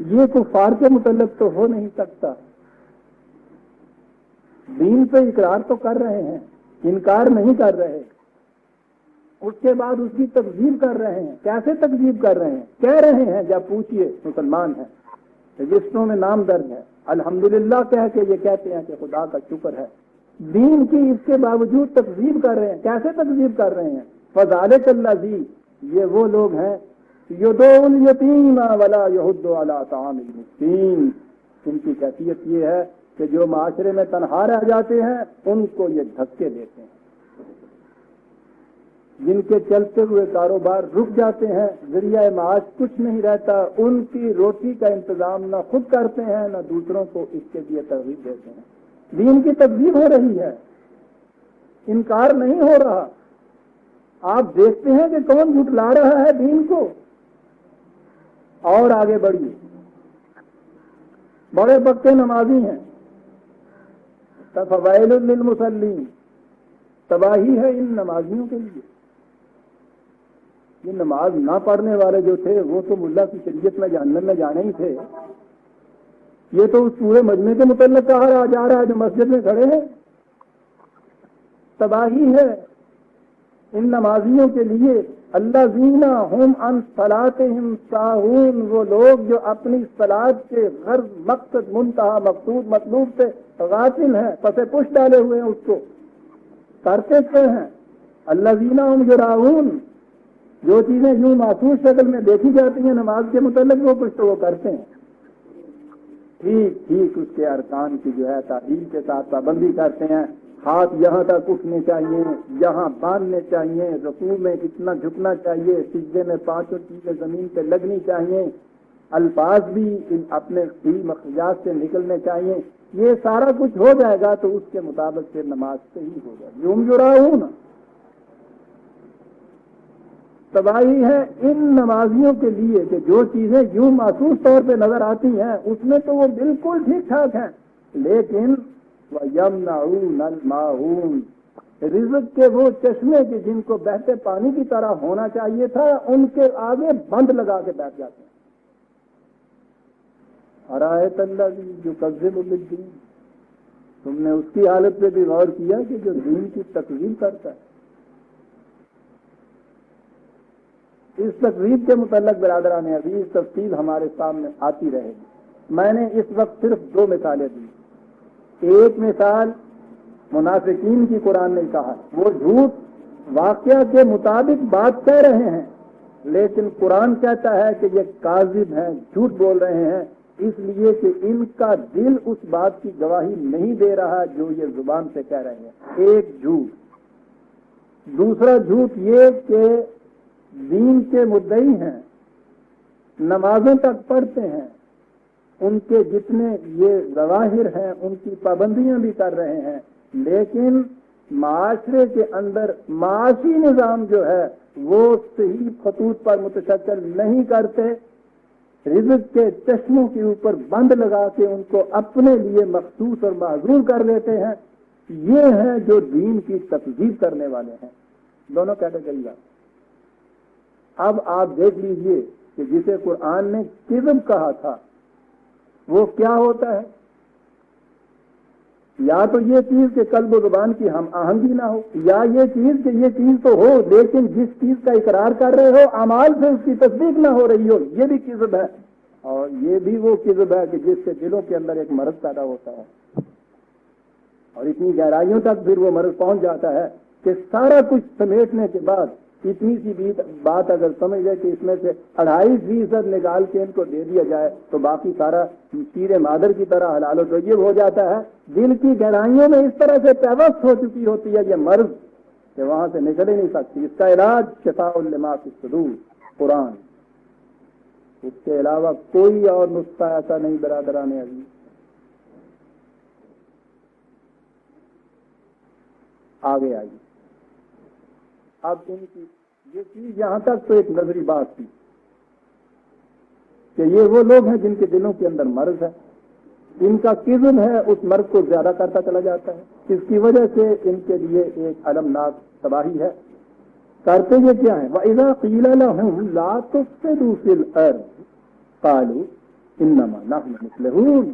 یہ کفار کے متعلق تو ہو نہیں سکتا۔ دین پہ اقرار تو کر رہے ہیں، انکار نہیں کر رہے، اس کے بعد اس کی تکذیب کر رہے ہیں۔ کیسے تکذیب کر رہے ہیں؟ کہہ رہے ہیں، جب پوچھئے مسلمان ہیں، رجسٹروں میں نام درج ہے، الحمدللہ کہہ کے یہ کہتے ہیں کہ خدا کا شکر ہے، دین کی اس کے باوجود تکذیب کر رہے ہیں۔ کیسے تکذیب کر رہے ہیں؟ فذالک الذی، یہ وہ لوگ ہیں یدعو الیتیم ولا یحض علی طعام المسکین، ان کی کیفیت یہ ہے کہ جو معاشرے میں تنہا رہ جاتے ہیں ان کو یہ دھکے دیتے ہیں، جن کے چلتے ہوئے کاروبار رک جاتے ہیں، ذریعہ معاش کچھ نہیں رہتا، ان کی روٹی کا انتظام نہ خود کرتے ہیں نہ دوسروں کو اس کے لیے ترغیب دیتے ہیں۔ دین کی تکذیب ہو رہی ہے، انکار نہیں ہو رہا۔ آپ دیکھتے ہیں کہ کون جھٹلا رہا ہے دین کو۔ اور آگے بڑھیے، بڑے پکے نمازی ہیں، فویل للمصلین، تباہی ہے ان نمازیوں کے لیے۔ یہ نماز نہ پڑھنے والے جو تھے وہ تو ملا کی شریعت میں جہنم میں جانے ہی تھے۔ یہ تو اس پورے مجمع کے متعلق کہا جا رہا ہے جو مسجد میں کھڑے ہیں۔ تباہی ہے ان نمازیوں کے لیے۔ الذین هم عن صلاتهم ساہون، وہ لوگ جو اپنی صلاۃ کے غرض، مقصد، منتہا، مقصود، مطلوب سے غافل ہیں، پس پش ڈالے ہوئے ہیں، اس کو کرتے کیا ہیں؟ الذین هم یراؤون، جو چیزیں یوں محسوس شکل میں دیکھی جاتی ہیں نماز کے متعلق وہ کچھ تو وہ کرتے ہیں۔ ٹھیک اس کے ارکان کی جو ہے تعدیل کے ساتھ پابندی کرتے ہیں، ہاتھ یہاں تک اٹھنے چاہیے، یہاں باندھنے چاہیے، رکوع میں اتنا جھکنا چاہیے، سجدے میں پانچوں چیزیں زمین پہ لگنی چاہیے، الفاظ بھی اپنے صحیح مخرجات سے نکلنے چاہیے۔ یہ سارا کچھ ہو جائے گا تو اس کے مطابق پھر نماز صحیح ہو جائے گی۔ یوم یراؤون، تباہی ہے ان نمازیوں کے لیے کہ جو چیزیں یوں محسوس طور پہ نظر آتی ہیں اس میں تو وہ بالکل ٹھیک ٹھاک ہیں، لیکن وَيَمْنَعُونَ الْمَاعُونَ، رزق کے وہ چشمے کہ جن کو بہتے پانی کی طرح ہونا چاہیے تھا ان کے آگے بند لگا کے بیٹھ جاتے ہیں۔ أَرَأَيْتَ الَّذِي يُكَذِّبُ بِالدِّينِ، تم نے اس کی حالت پہ بھی غور کیا کہ جو دین کی تکذیب کرتا ہے؟ اس تقریب کے متعلق برادران عزیز تفصیل ہمارے سامنے آتی رہے گی۔ میں نے اس وقت صرف 2 مثالیں دی۔ ایک مثال منافقین کی قرآن نے کہا، وہ جھوٹ واقعہ کے مطابق بات کہہ رہے ہیں، لیکن قرآن کہتا ہے کہ یہ کاذب ہیں، جھوٹ بول رہے ہیں، اس لیے کہ ان کا دل اس بات کی گواہی نہیں دے رہا جو یہ زبان سے کہہ رہے ہیں۔ ایک جھوٹ۔ دوسرا جھوٹ یہ کہ دین کے مدعی ہیں، نمازوں تک پڑھتے ہیں، ان کے جتنے یہ ظواہر ہیں ان کی پابندیاں بھی کر رہے ہیں، لیکن معاشرے کے اندر معاشی نظام جو ہے وہ صحیح خطوط پر متشکل نہیں کرتے، رزق کے چشموں کے اوپر بند لگا کے ان کو اپنے لیے مخصوص اور معذور کر لیتے ہیں۔ یہ ہیں جو دین کی تکذیب کرنے والے ہیں۔ دونوں کیٹیگری کا۔ اب آپ دیکھ لیجئے کہ جسے قرآن نے کذب کہا تھا وہ کیا ہوتا ہے؟ یا تو یہ چیز کہ قلب و زبان کی ہم آہنگی نہ ہو، یا یہ چیز کہ یہ چیز تو ہو لیکن جس چیز کا اقرار کر رہے ہو اعمال سے اس کی تصدیق نہ ہو رہی ہو، یہ بھی کذب ہے۔ اور یہ بھی وہ کذب ہے کہ جس سے دلوں کے اندر ایک مرض پیدا ہوتا ہے اور اتنی گہرائیوں تک پھر وہ مرض پہنچ جاتا ہے کہ سارا کچھ سمیٹنے کے بعد اتنی سی بات اگر سمجھ لے کہ اس میں سے 2.5% نکال کے ان کو دے دیا جائے تو باقی سارا شیر مادر کی طرح حلال و طیب ہو جاتا ہے۔ دل کی گہرائیوں میں اس طرح سے پیوست ہو چکی ہوتی ہے یہ مرض کہ وہاں سے نکل ہی نہیں سکتی۔ اس کا علاج شفاء لما فی الصدور، قرآن، اس کے علاوہ کوئی اور نسخہ ایسا نہیں برادران عزیز۔ آگے آئیے۔ اب ان کی یہ چیز یہاں تک تو ایک نظری بات تھی کہ یہ وہ لوگ ہیں جن کے دلوں کے اندر مرض ہے، ان کا کذب ہے اس مرض کو زیادہ کرتا چلا جاتا ہے، اس کی وجہ سے ان کے لیے ایک المناک تباہی ہے۔ کرتے یہ کیا ہیں؟ وَإِذَا قِيلَ لَهُمْ لَا تُفْسِدُوا فِي الْأَرْضِ قَالُوا إِنَّمَا نَحْنُ مُصْلِحُونَ،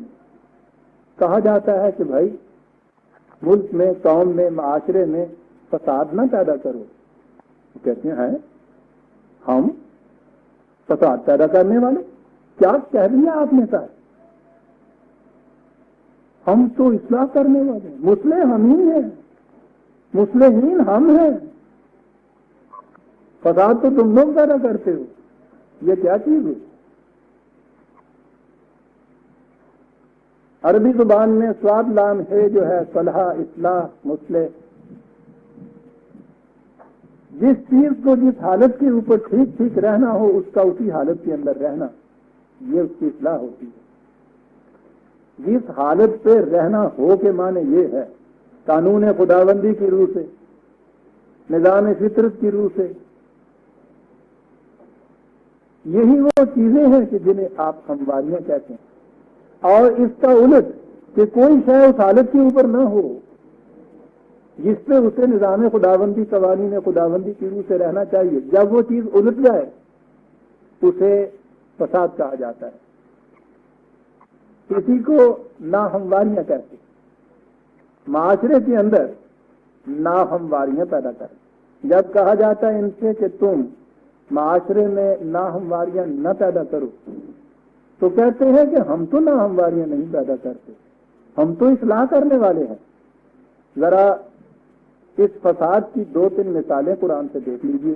کہا جاتا ہے کہ بھائی ملک میں، قوم میں، معاشرے میں فساد نہ پیدا کرو۔ کہتے ہیں ہم فساد پیدا کرنے والے؟ کیا کہہ دیا آپ نے صاحب؟ ہم تو اصلاح کرنے والے ہیں، مصلح ہم ہی ہیں، مصلحین ہم ہیں، فساد تو تم لوگ پیدا کرتے ہو۔ یہ کیا چیز ہے؟ عربی زبان میں صاد لام ہے جو ہے صلح، اصلاح، مصلح، جس چیز کو جس حالت کے اوپر ٹھیک ٹھیک رہنا ہو اس کا اسی حالت کے اندر رہنا، یہ اس کی اصلاح ہوتی ہے۔ جس حالت پہ رہنا ہو کے معنی یہ ہے قانون خداوندی کی روح سے، نظام فطرت کی روح سے، یہی وہ چیزیں ہیں کہ جنہیں آپ ہمواریاں کہتے ہیں۔ اور اس کا الٹ کہ کوئی شے اس حالت کے اوپر نہ ہو جس پہ اسے نظام خداوندی، قوانین خداوندی کی روح سے رہنا چاہیے، جب وہ چیز الٹ جائے اسے فساد کہا جاتا ہے۔ کسی کو ناہمواریاں کہتے ہیں، معاشرے کے اندر ناہمواریاں پیدا کریں۔ جب کہا جاتا ہے ان سے کہ تم معاشرے میں ناہمواریاں نہ پیدا کرو تو کہتے ہیں کہ ہم تو ناہمواریاں نہیں پیدا کرتے، ہم تو اصلاح کرنے والے ہیں۔ ذرا اس فساد کی 2-3 مثالیں قرآن سے دیکھ لیجیے،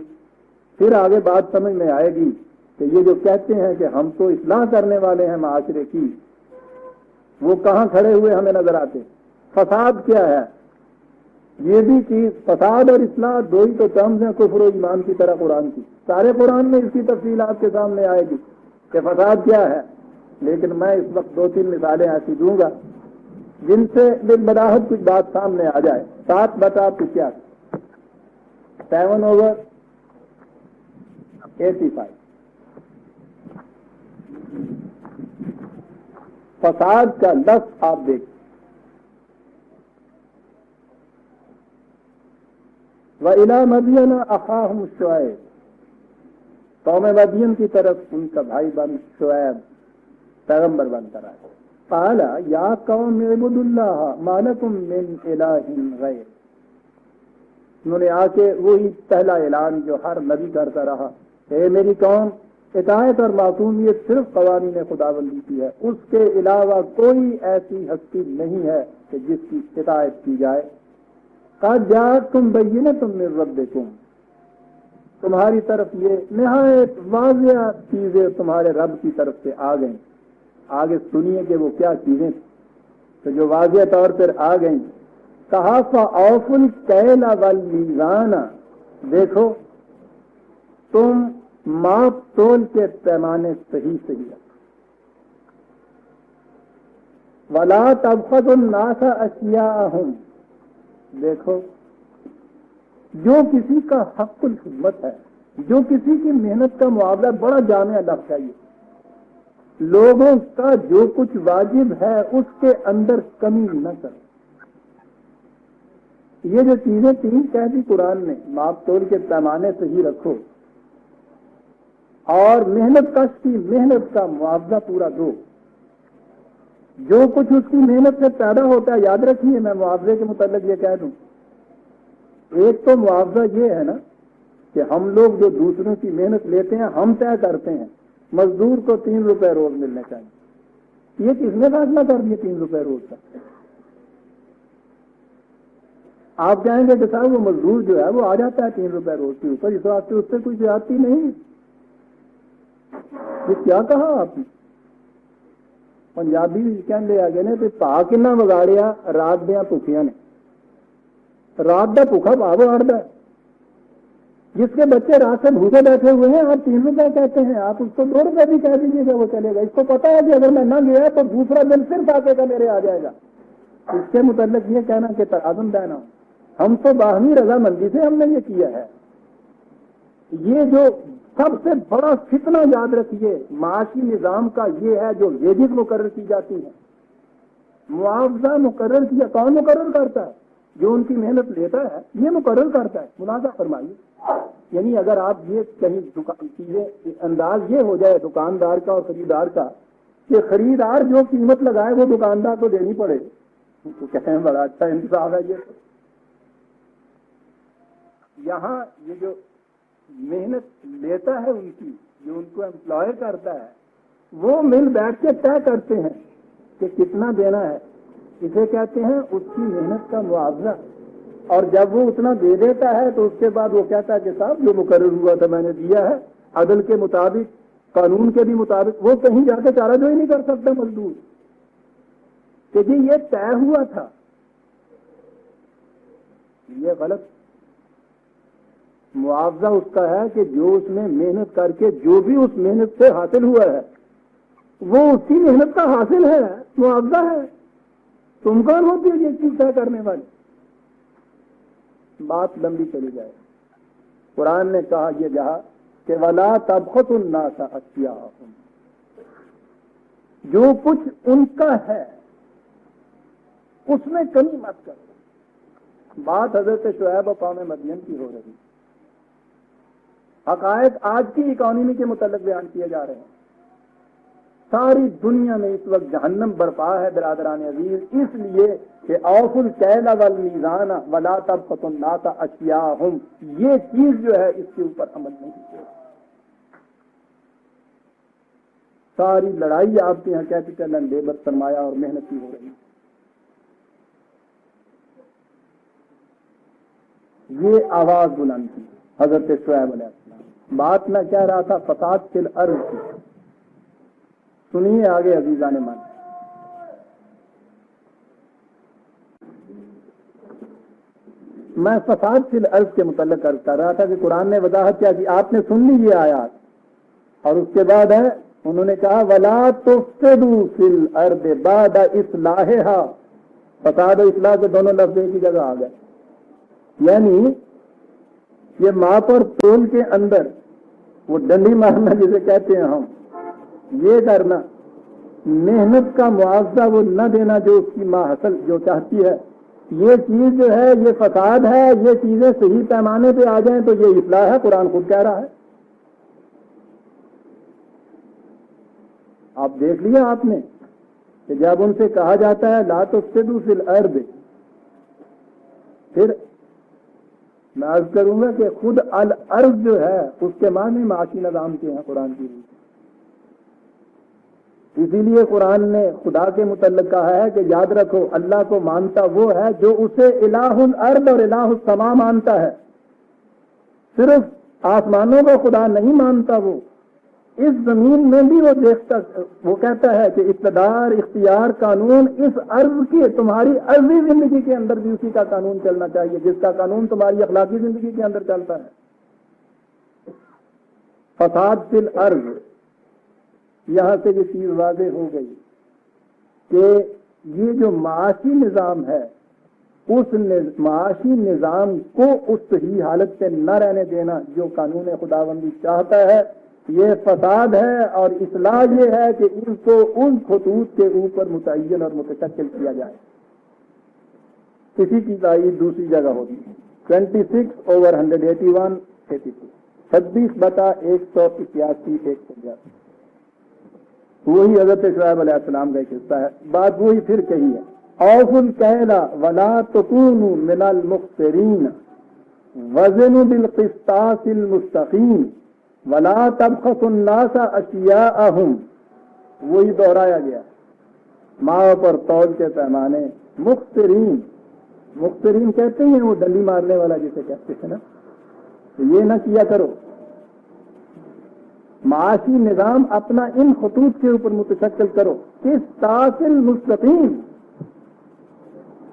پھر آگے بات سمجھ میں آئے گی کہ یہ جو کہتے ہیں کہ ہم تو اصلاح کرنے والے ہیں معاشرے کی، وہ کہاں کھڑے ہوئے ہمیں نظر آتے۔ فساد کیا ہے؟ یہ بھی چیز، فساد اور اصلاح 2 ہی تو ٹرمز ہیں کفر و ایمان کی طرح قرآن کی۔ سارے قرآن میں اس کی تفصیل آپ کے سامنے آئے گی کہ فساد کیا ہے، لیکن میں اس وقت 2-3 مثالیں ایسی دوں گا جن سے بالبراہت کچھ بات سامنے آ جائے۔ 7 بٹا 85 7/85 85 فساد کا لفظ آپ دیکھیں، وَإِلَىٰ مَدْيَنَ أَخَاهُمْ شُعَيْبٌ، قوم مدین کی طرف ان کا بھائی بن شعیب پیغمبر بن کر آئے، قال یا قوم اعبدوا اللہ ما لکم من الہ غیر، انہوں نے آ کے وہی پہلا اعلان جو ہر نبی کرتا رہا، اے میری قوم، اطاعت اور معصومیت صرف قوانین خداوندی کی ہے، اس کے علاوہ کوئی ایسی ہستی نہیں ہے کہ جس کی اطاعت کی جائے۔ قد جاءتکم بینۃ من ربکم، تمہاری طرف یہ نہایت واضح چیزیں تمہارے رب کی طرف سے آ گئیں۔ آگے سنیے کہ وہ کیا چیزیں تو جو واضح طور پر آ گئیں۔ کہا فَأَوْفُوا الْكَيْلَ وَالْمِيزَانَ، دیکھو تم ماپ تول کے پیمانے صحیح رکھو، وَلَا تَبْخَسُوا النَّاسَ أَشْيَاءَهُمْ، دیکھو جو کسی کا حق الخدمت ہے، جو کسی کی محنت کا معاوضہ، بڑا جامع لفظ ہے یہ، لوگوں کا جو کچھ واجب ہے اس کے اندر کمی نہ کرو۔ یہ جو چیزیں تین کہہ دی قرآن نے، ماپ تول کے پیمانے صحیح رکھو اور محنت کش کی محنت کا معاوضہ پورا دو، جو کچھ اس کی محنت سے پیدا ہوتا ہے۔ یاد رکھیے، میں معاوضے کے متعلق یہ کہہ دوں، ایک تو معاوضہ یہ ہے نا کہ ہم لوگ جو دوسروں کی محنت لیتے ہیں ہم طے کرتے ہیں، مزدور کو 3 روپے روز ملنے چاہیے، یہ کس نے فیصلہ کر دیا 3 روپے روز کا؟ آپ کہیں گے کہ صاحب وہ مزدور جو ہے وہ آ جاتا ہے 3 روپے روز کے اوپر، اس واسطے اس سے کوئی زیادتی نہیں۔ یہ کیا کہا آپ نے؟ پنجابی کہنے آگے نے کہ پا کنا بگاڑیا رات دیا بھوکیاں نے، رات کا بھوکا بھاو اڑتا ہے، جس کے بچے رات سے بھوکے بیٹھے ہوئے ہیں آپ 3 روپے کہتے ہیں، آپ اس کو 2 روپے بھی کہہ دیجیے گا وہ چلے گا، اس کو پتا ہے کہ اگر میں نہ گیا تو دوسرا دن پھر ساتھ کا میرے آ جائے گا۔ اس کے متعلق یہ کہنا کہ توازن دینا، ہم تو باہمی رضامندی سے ہم نے یہ کیا ہے۔ یہ جو سب سے بڑا فتنہ یاد رکھیے معاشی نظام کا یہ ہے جو ویجز مقرر کی جاتی ہیں، معاوضہ مقرر کیا کون مقرر کرتا ہے؟ جو ان کی محنت لیتا ہے یہ مقرر کرتا ہے۔ ملاحظہ فرمائیے، یعنی اگر آپ یہ کہیں چیزیں انداز یہ ہو جائے دکاندار کا اور خریدار کا کہ خریدار جو قیمت لگائے وہ دکاندار کو دینی پڑے، تو کہتے ہیں بڑا اچھا انصاف ہے یہ۔ یہاں یہ جو محنت لیتا ہے ان کی، جو ان کو امپلائے کرتا ہے، وہ مل بیٹھ کے طے کرتے ہیں کہ کتنا دینا ہے، اسے کہتے ہیں اس کی محنت کا معاوضہ۔ اور جب وہ اتنا دے دیتا ہے تو اس کے بعد وہ کہتا ہے کہ صاحب جو مقرر ہوا تھا میں نے دیا ہے، عدل کے مطابق، قانون کے بھی مطابق۔ وہ کہیں جا کے چارہ جوئی نہیں کر سکتا مزدور کہ جی یہ طے ہوا تھا، یہ غلط۔ معاوضہ اس کا ہے کہ جو اس نے محنت کر کے جو بھی اس محنت سے حاصل ہوا ہے وہ اس کی محنت کا حاصل ہے، معاوضہ ہے۔ تم کون ہوتی ہے یہ چیز طے کرنے والی؟ بات لمبی چلی جائے۔ قرآن نے کہا یہ کہا کہ وَلَا تَبْخَسُوا النَّاسَ أَشْيَاءَهُمْ، جو کچھ ان کا ہے اس میں کمی مت کرو۔ بات حضرت شعیب و قوم مدین کی ہو رہی، حقائق آج کی اکانومی کے متعلق بیان کیے جا رہے ہیں۔ ساری دنیا میں اس وقت جہنم برپا ہے برادران عزیز، اس لیے کہ اوفوا الکیل والمیزان ولا تبخسوا الناس اشیاءهم، یہ چیز جو ہے اس کے اوپر عمل نہیں کیا۔ ساری لڑائی آپ کے یہاں کیپٹل اینڈ لیبر، سرمایہ اور محنت کی ہو رہی ہے۔ یہ آواز بلند کی حضرت شعیب علیہ السلام، بات نہ کہہ رہا تھا فساد فی الارض کی۔ سنیے آگے عزیزان من، میں فساد فی الارض کے متعلق کر رہا تھا کہ قرآن نے وضاحت کیا کہ آپ نے سن لی یہ آیات، اور اس کے بعد ہے انہوں نے کہا وَلَا تُفْسِدُوا فِي الْأَرْضِ بَعْدَ إِصْلَاحِهَا، فساد و اصلاح کے دونوں لفظ ایک ہی جگہ آ گئے، یعنی یہ ماپ اور تول کے اندر وہ ڈنڈی مارنا جسے کہتے ہیں ہم، یہ کرنا، محنت کا معاوضہ وہ نہ دینا جو اس کی ماں حاصل جو چاہتی ہے، یہ چیز جو ہے یہ فساد ہے. یہ چیزیں صحیح پیمانے پہ آ جائیں تو یہ اصلاح ہے. قرآن خود کہہ رہا ہے. آپ دیکھ لیا آپ نے کہ جب ان سے کہا جاتا ہے لا تفسدوا فی الارض، پھر میں عرض کروں گا کہ خود الارض جو ہے اس کے معنی معاشی نظام کے ہیں قرآن کی روح. اسی لیے قرآن نے خدا کے متعلق کہا ہے کہ یاد رکھو اللہ کو مانتا وہ ہے جو اسے الہ الارض اور الہ السماء مانتا ہے. صرف آسمانوں کو خدا نہیں مانتا، وہ اس زمین میں بھی وہ دیکھتا، وہ کہتا ہے کہ اقتدار، اختیار، قانون اس ارض کی، تمہاری ارضی زندگی کے اندر بھی اسی کا قانون چلنا چاہیے جس کا قانون تمہاری اخلاقی زندگی کے اندر چلتا ہے. فساد فی الارض، یہاں سے یہ چیز واضح ہو گئی کہ یہ جو معاشی نظام ہے اس معاشی نظام کو اس صحیح حالت سے نہ رہنے دینا جو قانون خداوندی چاہتا ہے، یہ فساد ہے. اور اصلاح یہ ہے کہ ان کو ان خطوط کے اوپر متعین اور متشکل کیا جائے. اسی کی تائید دوسری جگہ ہوگی 26/181 26/181 وہی حضرت شعیب علیہ السلام کا ایک حصہ ہے. بات وہی پھر کہی ہے، اوفوا الکیل ولا تکونوا من المخسرین وزنوا بالقسطاس المستقیم ولا تبخسوا الناس اشیاءهم. وہی دہرایا گیا، ماں پر تول کے پیمانے. مخسرین کہتے ہیں وہ ڈنڈی مارنے والا جسے کہتے ہیں نا، تو یہ نہ کیا کرو. معاشی نظام اپنا ان خطوط کے اوپر متشکل کرو. کس تاصل مستقیم.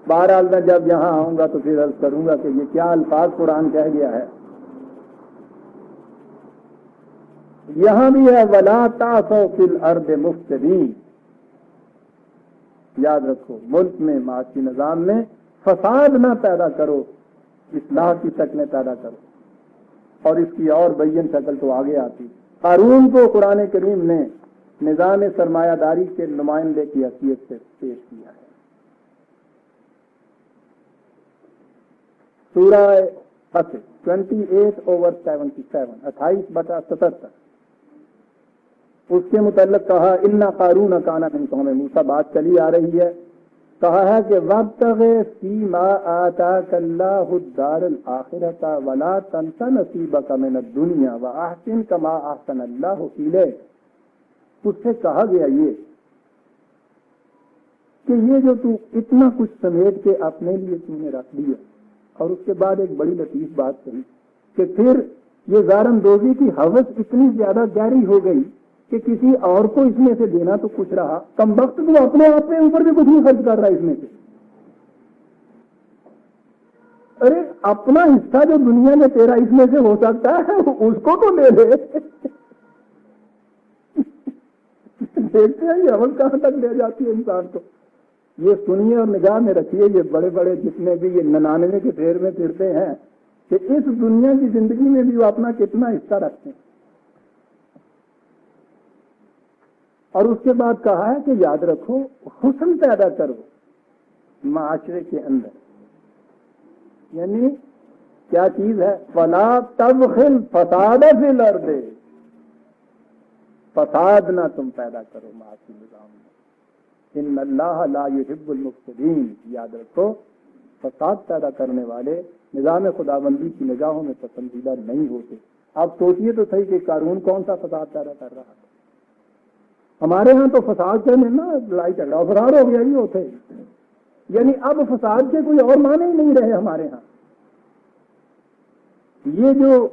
بہرحال میں جب یہاں آؤں گا تو پھر عرض کروں گا کہ یہ کیا الفاظ قرآن کہہ گیا ہے. یہاں بھی ہے ولا تعثوا فی الارض مفسدین. یاد رکھو ملک میں معاشی نظام میں فساد نہ پیدا کرو، اصلاح کی شکلیں پیدا کرو. اور اس کی اور بین شکل تو آگے آتی. قارون کو قرآن کریم نے نظام سرمایہ داری کے نمائندے کی حیثیت سے پیش کیا ہے. سورہ حشر 28/77 28/77 اس کے متعلق کہا اِنَّ قارون کان من قوم موسیٰ. بات چلی آ رہی ہے، کہا ہے کہ وَابْتَغِ فِيمَا آتَاكَ اللَّهُ الدَّارَ الْآخِرَةَ وَلَا تَنْسَ نَصِيبَكَ مِنَ الدُّنْيَا وَأَحْسِنْ كَمَا أَحْسَنَ اللَّهُ إِلَيْكَ. اس سے کہا گیا یہ کہ یہ جو تو اتنا کچھ سمیٹ کے اپنے لیے تم نے رکھ دیا، اور اس کے بعد ایک بڑی لطیف بات کہی کہ پھر یہ زاراندوزی کی ہوس اتنی زیادہ گہری ہو گئی کہ کسی اور کو اس میں سے دینا تو کچھ رہا، کم وقت تو اپنے آپ کے اوپر بھی کچھ نہیں خرچ کر رہا اس میں سے. ارے اپنا حصہ جو دنیا میں تیرا اس میں سے ہو سکتا ہے اس کو تو لے لے. دیکھتے ہیں یہ عمل کہاں تک لے جاتی ہے انسان کو. یہ سنیے اور نگاہ میں رکھیے، یہ بڑے بڑے جتنے بھی یہ 99 کے ڈھیر میں پھرتے ہیں کہ اس دنیا کی زندگی میں بھی وہ اپنا کتنا حصہ رکھتے ہیں. اور اس کے بعد کہا ہے کہ یاد رکھو حسن پیدا کرو معاشرے کے اندر. یعنی کیا چیز ہے؟ فلا تبغوا الفساد فی الارض. فساد نہ تم پیدا کرو معاشی نظام میں. ان اللہ لا يحب المفسدین. یاد رکھو فساد پیدا کرنے والے نظام خداوندی کی نگاہوں میں پسندیدہ نہیں ہوتے. آپ سوچئے تو صحیح کہ قارون کون سا فساد پیدا کر رہا تھا. ہمارے ہاں تو فساد سے نا لڑائی جھگڑا فرار ہو گیا ہی ہوتے. یعنی اب فساد کے کوئی اور معنی ہی نہیں رہے ہمارے ہاں. یہ جو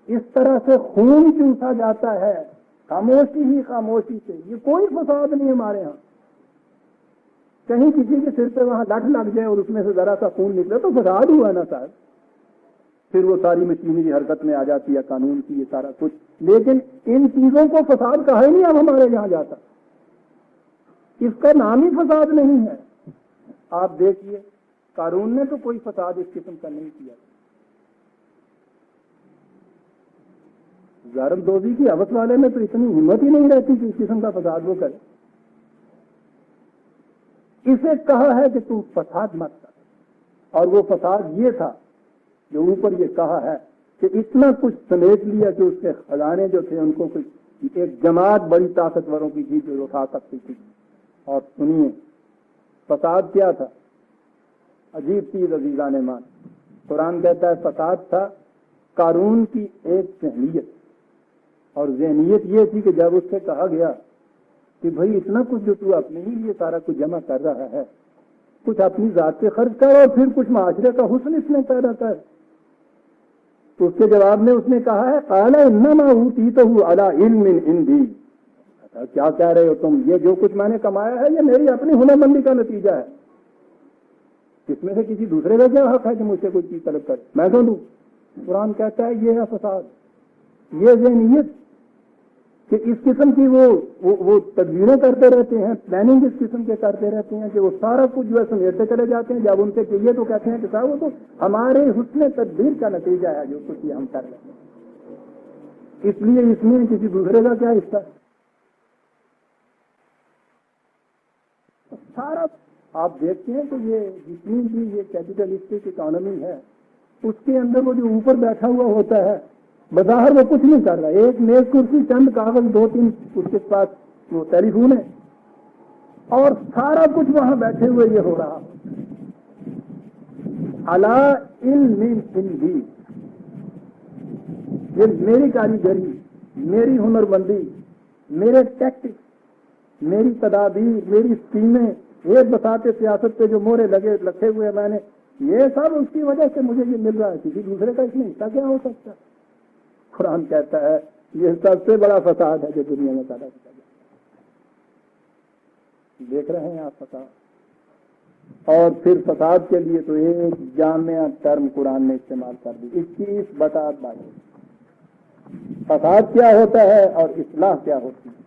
اس طرح سے خون چوسا جاتا ہے خاموشی ہی خاموشی سے، یہ کوئی فساد نہیں ہمارے ہاں. کہیں کسی کے سر پہ وہاں لٹ لگ جائے اور اس میں سے ذرا سا خون نکلے تو فساد ہوا نا صاحب. پھر وہ ساری مشینری حرکت میں آ جاتی ہے، قانون کی یہ سارا کچھ. لیکن ان چیزوں کو فساد کہا ہی نہیں اب ہمارے یہاں جاتا. اس کا نام ہی فساد نہیں ہے. آپ دیکھیے قارون نے تو کوئی فساد اس قسم کا نہیں کیا. ضرب دوزی کی حوث والے میں تو اتنی ہمت ہی نہیں رہتی کہ اس قسم کا فساد وہ کرے. اسے کہا ہے کہ تم فساد مت کر, اور وہ فساد یہ تھا جو اوپر یہ کہا ہے کہ اتنا کچھ سمیٹ لیا کہ اس کے خزانے جو تھے ان کو کچھ ایک جماعت بڑی طاقتوروں کی تھی جو اٹھا سکتی تھی. اور سنیے فساد کیا تھا, عجیب چیز عزیزان مان. قرآن کہتا ہے فساد تھا قارون کی ایک ذہنیت, اور ذہنیت یہ تھی کہ جب اس سے کہا گیا کہ بھائی اتنا کچھ جو تو اپنے ہی لیے سارا کچھ جمع کر رہا ہے, کچھ اپنی ذات سے خرچ کر اور پھر کچھ معاشرے کا حسن اس میں پیدا کر. تو اس کے جواب میں اس نے کہا ہے قال انما اوتیتہ علی علم عندی. کیا کہہ رہے ہو تم, یہ جو کچھ میں نے کمایا ہے یہ میری اپنی ہنرمندی کا نتیجہ ہے, اس میں سے کسی دوسرے کا کیا حق ہے کہ مجھ سے کوئی چیز طلب کرے, میں تو دوں. قرآن کہتا ہے یہ ہے فساد, یہ ذہنیت کہ اس قسم کی وہ تدبیریں کرتے رہتے ہیں, پلاننگ اس قسم کے کرتے رہتے ہیں کہ وہ سارا کچھ جو ہے سمیٹتے چلے جاتے ہیں. جب ان سے کہیے تو کہتے ہیں کہ صاحب وہ تو ہمارے حسن تدبیر کا نتیجہ ہے جو کچھ یہ ہم کر رہے ہیں, اس لیے اس میں کسی دوسرے کا کیا حصہ ہے. سارا آپ دیکھتے ہیں کہ یہ جتنی بھی یہ کیپیٹلسٹک اکانومی ہے اس کے اندر وہ جو اوپر بیٹھا ہوا ہوتا ہے بظاہر وہ کچھ نہیں کر رہا, ایک میز کرسی چند کاغذ 2-3 اس کے پاس وہ ٹیلی فون ہے اور سارا کچھ وہاں بیٹھے ہوئے یہ ہو رہا. علی علم عندی, یہ میری کاریگری, میری ہنرمندی, میرے ٹیکٹکس, میری تدابیر, میری اسکیمیں, ایک بساتے سیاست پہ جو مورے لکھے ہوئے میں نے, یہ سب اس کی وجہ سے مجھے یہ مل رہا ہے, کسی دوسرے کا اس میں حصہ کیا ہو سکتا ہے. قرآن کہتا ہے یہ سب سے بڑا فساد ہے جو دنیا میں پیدا کیا گیا. دیکھ رہے ہیں آپ فساد, اور پھر فساد کے لیے تو ایک جامع ٹرم قرآن نے استعمال کر دی, 21/22. فساد کیا ہوتا ہے اور اصلاح کیا ہوتی ہے.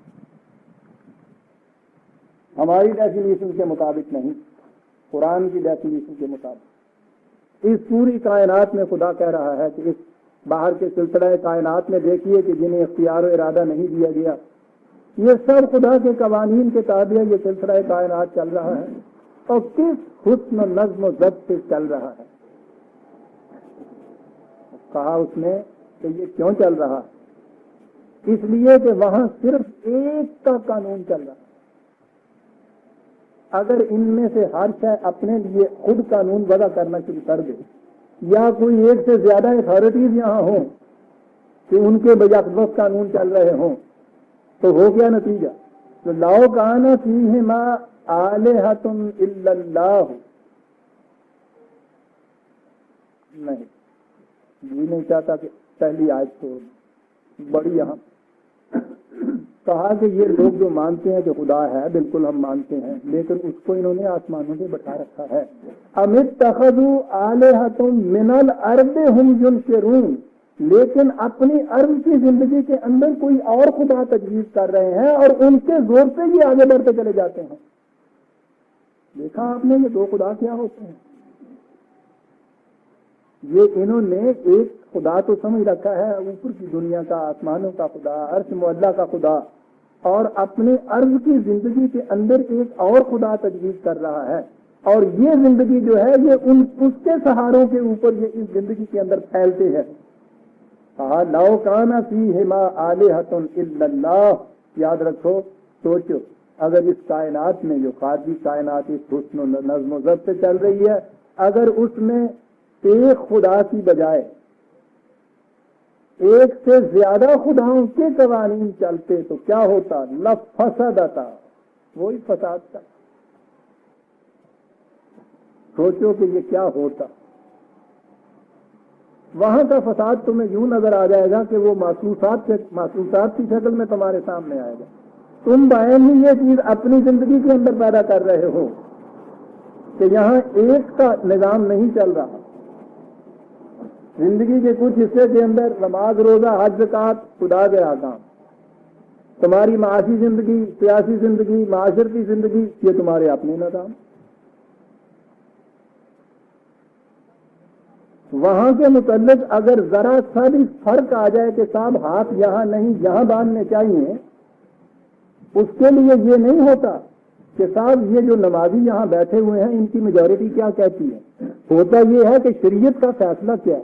ہماری ڈیفینیشن کے مطابق نہیں, قرآن کی ڈیفینیشن کے مطابق. اس پوری کائنات میں خدا کہہ رہا ہے کہ اس باہر کے سلسلہ کائنات میں دیکھیے کہ جنہیں اختیار و ارادہ نہیں دیا گیا, یہ سب خدا کے قوانین کے تابع یہ سلسلہ کائنات چل رہا ہے, اور کس حسن و نظم و ضبط سے چل رہا ہے. کہا اس نے کہ یہ کیوں چل رہا ہے, اس لیے کہ وہاں صرف ایک کا قانون چل رہا ہے. اگر ان میں سے ہر شے اپنے لیے خود قانون وضع کرنا شروع کر دے, یا کوئی ایک سے زیادہ اتھارٹیز یہاں ہوں کہ ان کے بجاقت قانون چل رہے ہوں, تو ہو کیا نتیجہ. تو لاؤ کان فیہما آلہۃ الا اللہ, نہیں جی نہیں چاہتا کہ پہلی آیت تو بڑی اہم. کہا کہ یہ لوگ جو مانتے ہیں کہ خدا ہے, بالکل ہم مانتے ہیں, لیکن اس کو انہوں نے آسمانوں پہ بٹھا رکھا ہے. ام اتخذوا آلہۃ من الارض ہم ینشرون, لیکن اپنی ارض کی زندگی کے اندر کوئی اور خدا تجویز کر رہے ہیں اور ان کے زور سے یہ آگے بڑھتے چلے جاتے ہیں. دیکھا آپ نے یہ دو خدا کیا ہوتے ہیں. یہ انہوں نے ایک خدا تو سمجھ رکھا ہے اوپر کی دنیا کا, آسمانوں کا خدا, عرش معلیٰ کا خدا, اور اپنے ارض کی زندگی کے اندر ایک اور خدا تجویز کر رہا ہے, اور یہ زندگی جو ہے یہ اس کے سہاروں کے اوپر یہ اس زندگی کے اندر پھیلتے ہیں. کہا لو کان فیہما آلہۃ الا اللہ, یاد رکھو, سوچو اگر اس کائنات میں جو خارجی کائنات اس حسن و نظم و ضبط سے چل رہی ہے, اگر اس میں ایک خدا کی بجائے ایک سے زیادہ خداؤں کے قوانین چلتے تو کیا ہوتا. لفسدتا, وہی فساد تھا. سوچو کہ یہ کیا ہوتا. وہاں کا فساد تمہیں یوں نظر آ جائے گا کہ وہ محسوسات کی شکل میں تمہارے سامنے آئے گا. تم بعین ہی یہ چیز اپنی زندگی کے اندر پیدا کر رہے ہو کہ یہاں ایک کا نظام نہیں چل رہا. زندگی کے کچھ حصے کے اندر نماز, روزہ, حج, زکات, خدا کے احکام. تمہاری معاشی زندگی, سیاسی زندگی, معاشرتی زندگی, یہ تمہارے اپنے نظام. وہاں کے متعلق اگر ذرا سا بھی فرق آ جائے کہ صاحب ہاتھ یہاں نہیں یہاں باندھنے چاہیے، اس کے لیے یہ نہیں ہوتا کہ صاحب یہ جو نمازی یہاں بیٹھے ہوئے ہیں ان کی میجورٹی کیا کہتی ہے، ہوتا یہ ہے کہ شریعت کا فیصلہ کیا ہے.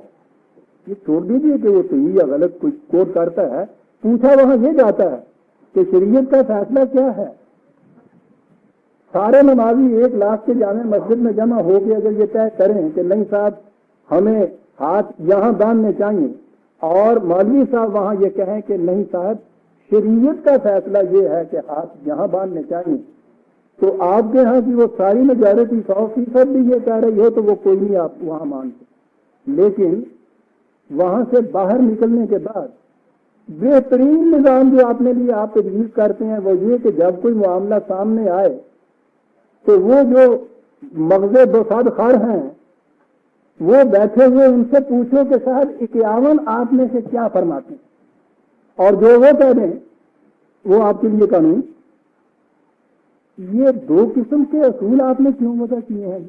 یہ چھوڑ دیجیے کہ وہ صحیح یا غلط کوئی کوٹ کرتا ہے، پوچھا وہاں یہ جاتا ہے کہ شریعت کا فیصلہ کیا ہے. سارے نمازی 1 لاکھ کے جامع مسجد میں جمع ہو کے اگر یہ طے کریں کہ نہیں صاحب ہمیں ہاتھ یہاں باندھنے چاہیے، اور مولوی صاحب وہاں یہ کہیں کہ نہیں صاحب شریعت کا فیصلہ یہ ہے کہ ہاتھ یہاں باندھنے چاہیے، تو آپ کے ہاں کی وہ ساری میجورٹی 100% بھی یہ کہہ رہی ہو تو وہ کوئی نہیں آپ وہاں مانتے. لیکن وہاں سے باہر نکلنے کے بعد بہترین نظام جو آپ نے لیے آپ تجویز کرتے ہیں وہ یہ کہ جب کوئی معاملہ سامنے آئے تو وہ جو مغز دوساد خار ہیں وہ بیٹھے ہوئے ان سے پوچھو کہ صاحب 51 آپ میں سے کیا فرماتے ہیں، اور جو وہ کہہ دیں وہ آپ کے لیے قانون. یہ 2 قسم کے اصول آپ نے کیوں وضع کیے ہیں؟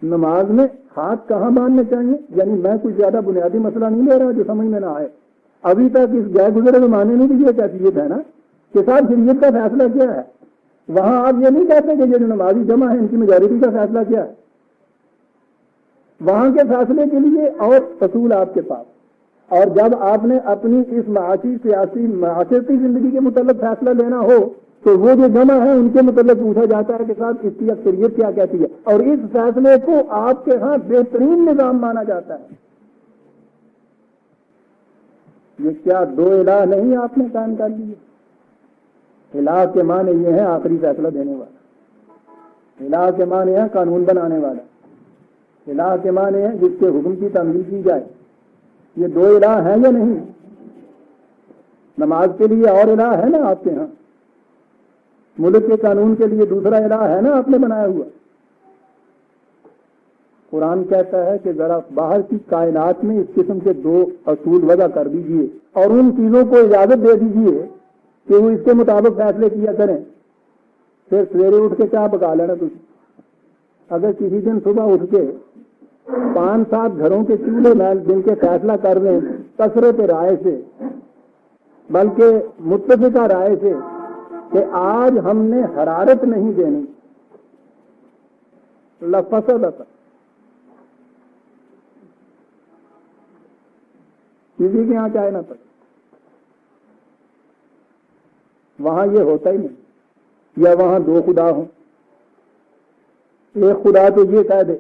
نماز میں ہاتھ کہاں باندھنے چاہیے، یعنی میں کوئی زیادہ بنیادی مسئلہ نہیں لے رہا جو سمجھ میں نہ آئے. ابھی تک اس گئے گزرے زمانے میں بھی یہ کیفیت ہے نا کہ صاحب شریعت کا فیصلہ کیا ہے. وہاں آپ یہ نہیں کہتے کہ یہ جو نمازی جمع ہے ان کی میجورٹی کا فیصلہ کیا ہے. وہاں کے فیصلے کے لیے اور اصول آپ کے پاس، اور جب آپ نے اپنی اس معاشی سیاسی معاشرتی زندگی کے متعلق فیصلہ لینا ہو تو وہ جو جمع ہے ان کے متعلق پوچھا جاتا ہے کہ صاحب اس کی اکثریت کیا کہتی ہے، اور اس فیصلے کو آپ کے ہاں بہترین نظام مانا جاتا ہے. یہ کیا 2 الہ نہیں آپ نے قائم کر لیے؟ الہ کے معنی یہ ہے آخری فیصلہ دینے والا، الہ کے معنی ہے قانون بنانے والا، الہ کے معنی ہے جس کے حکم کی تعمیل کی جائے. یہ 2 الہ ہیں یا نہیں؟ نماز کے لیے اور الہ ہے نا آپ کے ہاں، ملک کے قانون کے لیے دوسرا الہ ہے نا آپ نے بنایا ہوا. قرآن کہتا ہے کہ ذرا باہر کی کائنات میں اس قسم کے 2 اصول وضع کر دیجئے اور ان چیزوں کو اجازت دے دیجئے کہ وہ اس کے مطابق فیصلے کیا کریں. پھر سویرے اٹھ کے کیا پکا لینا تم. اگر کسی دن صبح اٹھ کے 5-7 گھروں کے چولہے میں جن کے فیصلہ کر رہے ہیں کثرت رائے سے بلکہ متفقہ رائے سے کہ آج ہم نے حرارت نہیں دینی، لفسدت، کسی کے یہاں چاہے نہ پڑے. وہاں یہ ہوتا ہی نہیں. یا وہاں 2 خدا ہوں، ایک خدا تو یہ کہہ دے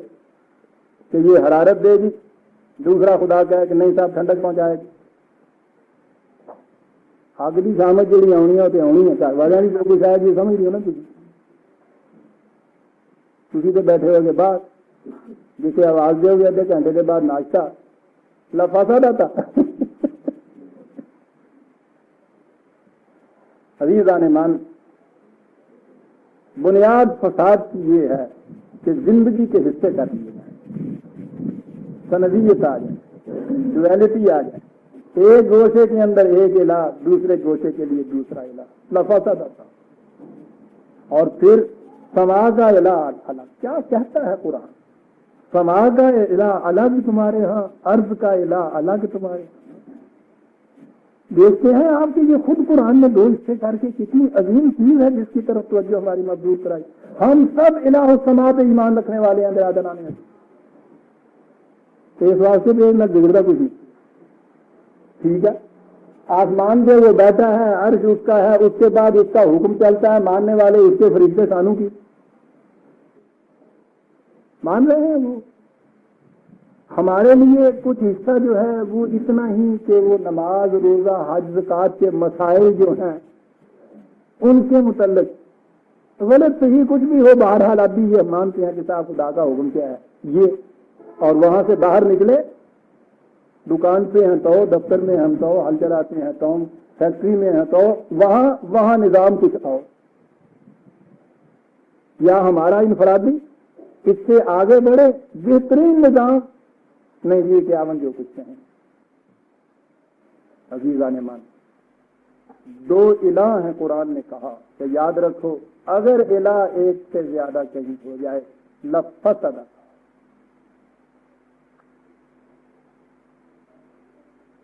کہ یہ حرارت دے گی، دوسرا خدا کہے کہ نہیں صاحب ٹھنڈک پہنچائے گی. اگلی سمجھ جی آنی ہے تو آنی ہے، چاہے وجہ نہیں جو کچھ آئے گی سمجھ رہی ہو نا. تھی تو بیٹھے ہو کے بعد جسے آواز دے گے آدھے گھنٹے کے بعد ناشتہ لفافہ رہتا. عزیزان مان، بنیاد فساد کی یہ ہے کہ زندگی کے حصے کر لیے جائیں، سنویت آ جائے، ڈویلٹی آ جائے، ایک گوشے کے اندر ایک الہ، دوسرے گوشے کے لیے دوسرا الہ، لفافہ رہتا. اور پھر سما کا الہ الگ. کیا کہتا ہے قرآن؟ سما کا الہ الگ تمہارے ہاں، ارض کا الہ الگ تمہارے ہاں. دیکھتے ہیں آپ کہ یہ خود قرآن نے 2 حصے کر کے کتنی عظیم چیز ہے جس کی طرف توجہ ہماری مبذول کرائی. ہم سب الہ السما پہ ایمان رکھنے والے ہیں برادران نے. تو اس واسطے بھی میں بگڑتا کچھ نہیں. ٹھیک ہے، آسمان پہ وہ بیٹھا ہے، عرش اس کا ہے، اس کے بعد اس کا حکم چلتا ہے، ماننے والے اس کے فرشتے سانوں کی مان رہے ہیں. وہ ہمارے لیے کچھ حصہ جو ہے وہ اتنا ہی کہ وہ نماز، روزہ، حج، زکوٰۃ کے مسائل جو ہیں ان کے متعلق غلط صحیح کچھ بھی ہو، بہرحال اب بھی یہ مانتے ہیں کہ صاحب خدا کا حکم کیا ہے یہ. اور وہاں سے باہر نکلے، دکان پہ ہیں تو، دفتر میں ہم تو، ہل چلاتے ہیں تو، فیکٹری میں ہیں تو، وہاں نظام کچھ آؤ، یا ہمارا انفرادی اس سے آگے بڑھے بہترین نظام نہیں. یہ 51 جو کچھ ہیں. عزیزان مان، 2 الہ ہیں. قرآن نے کہا کہ یاد رکھو اگر الہ ایک سے زیادہ کہیں ہو جائے لفسد.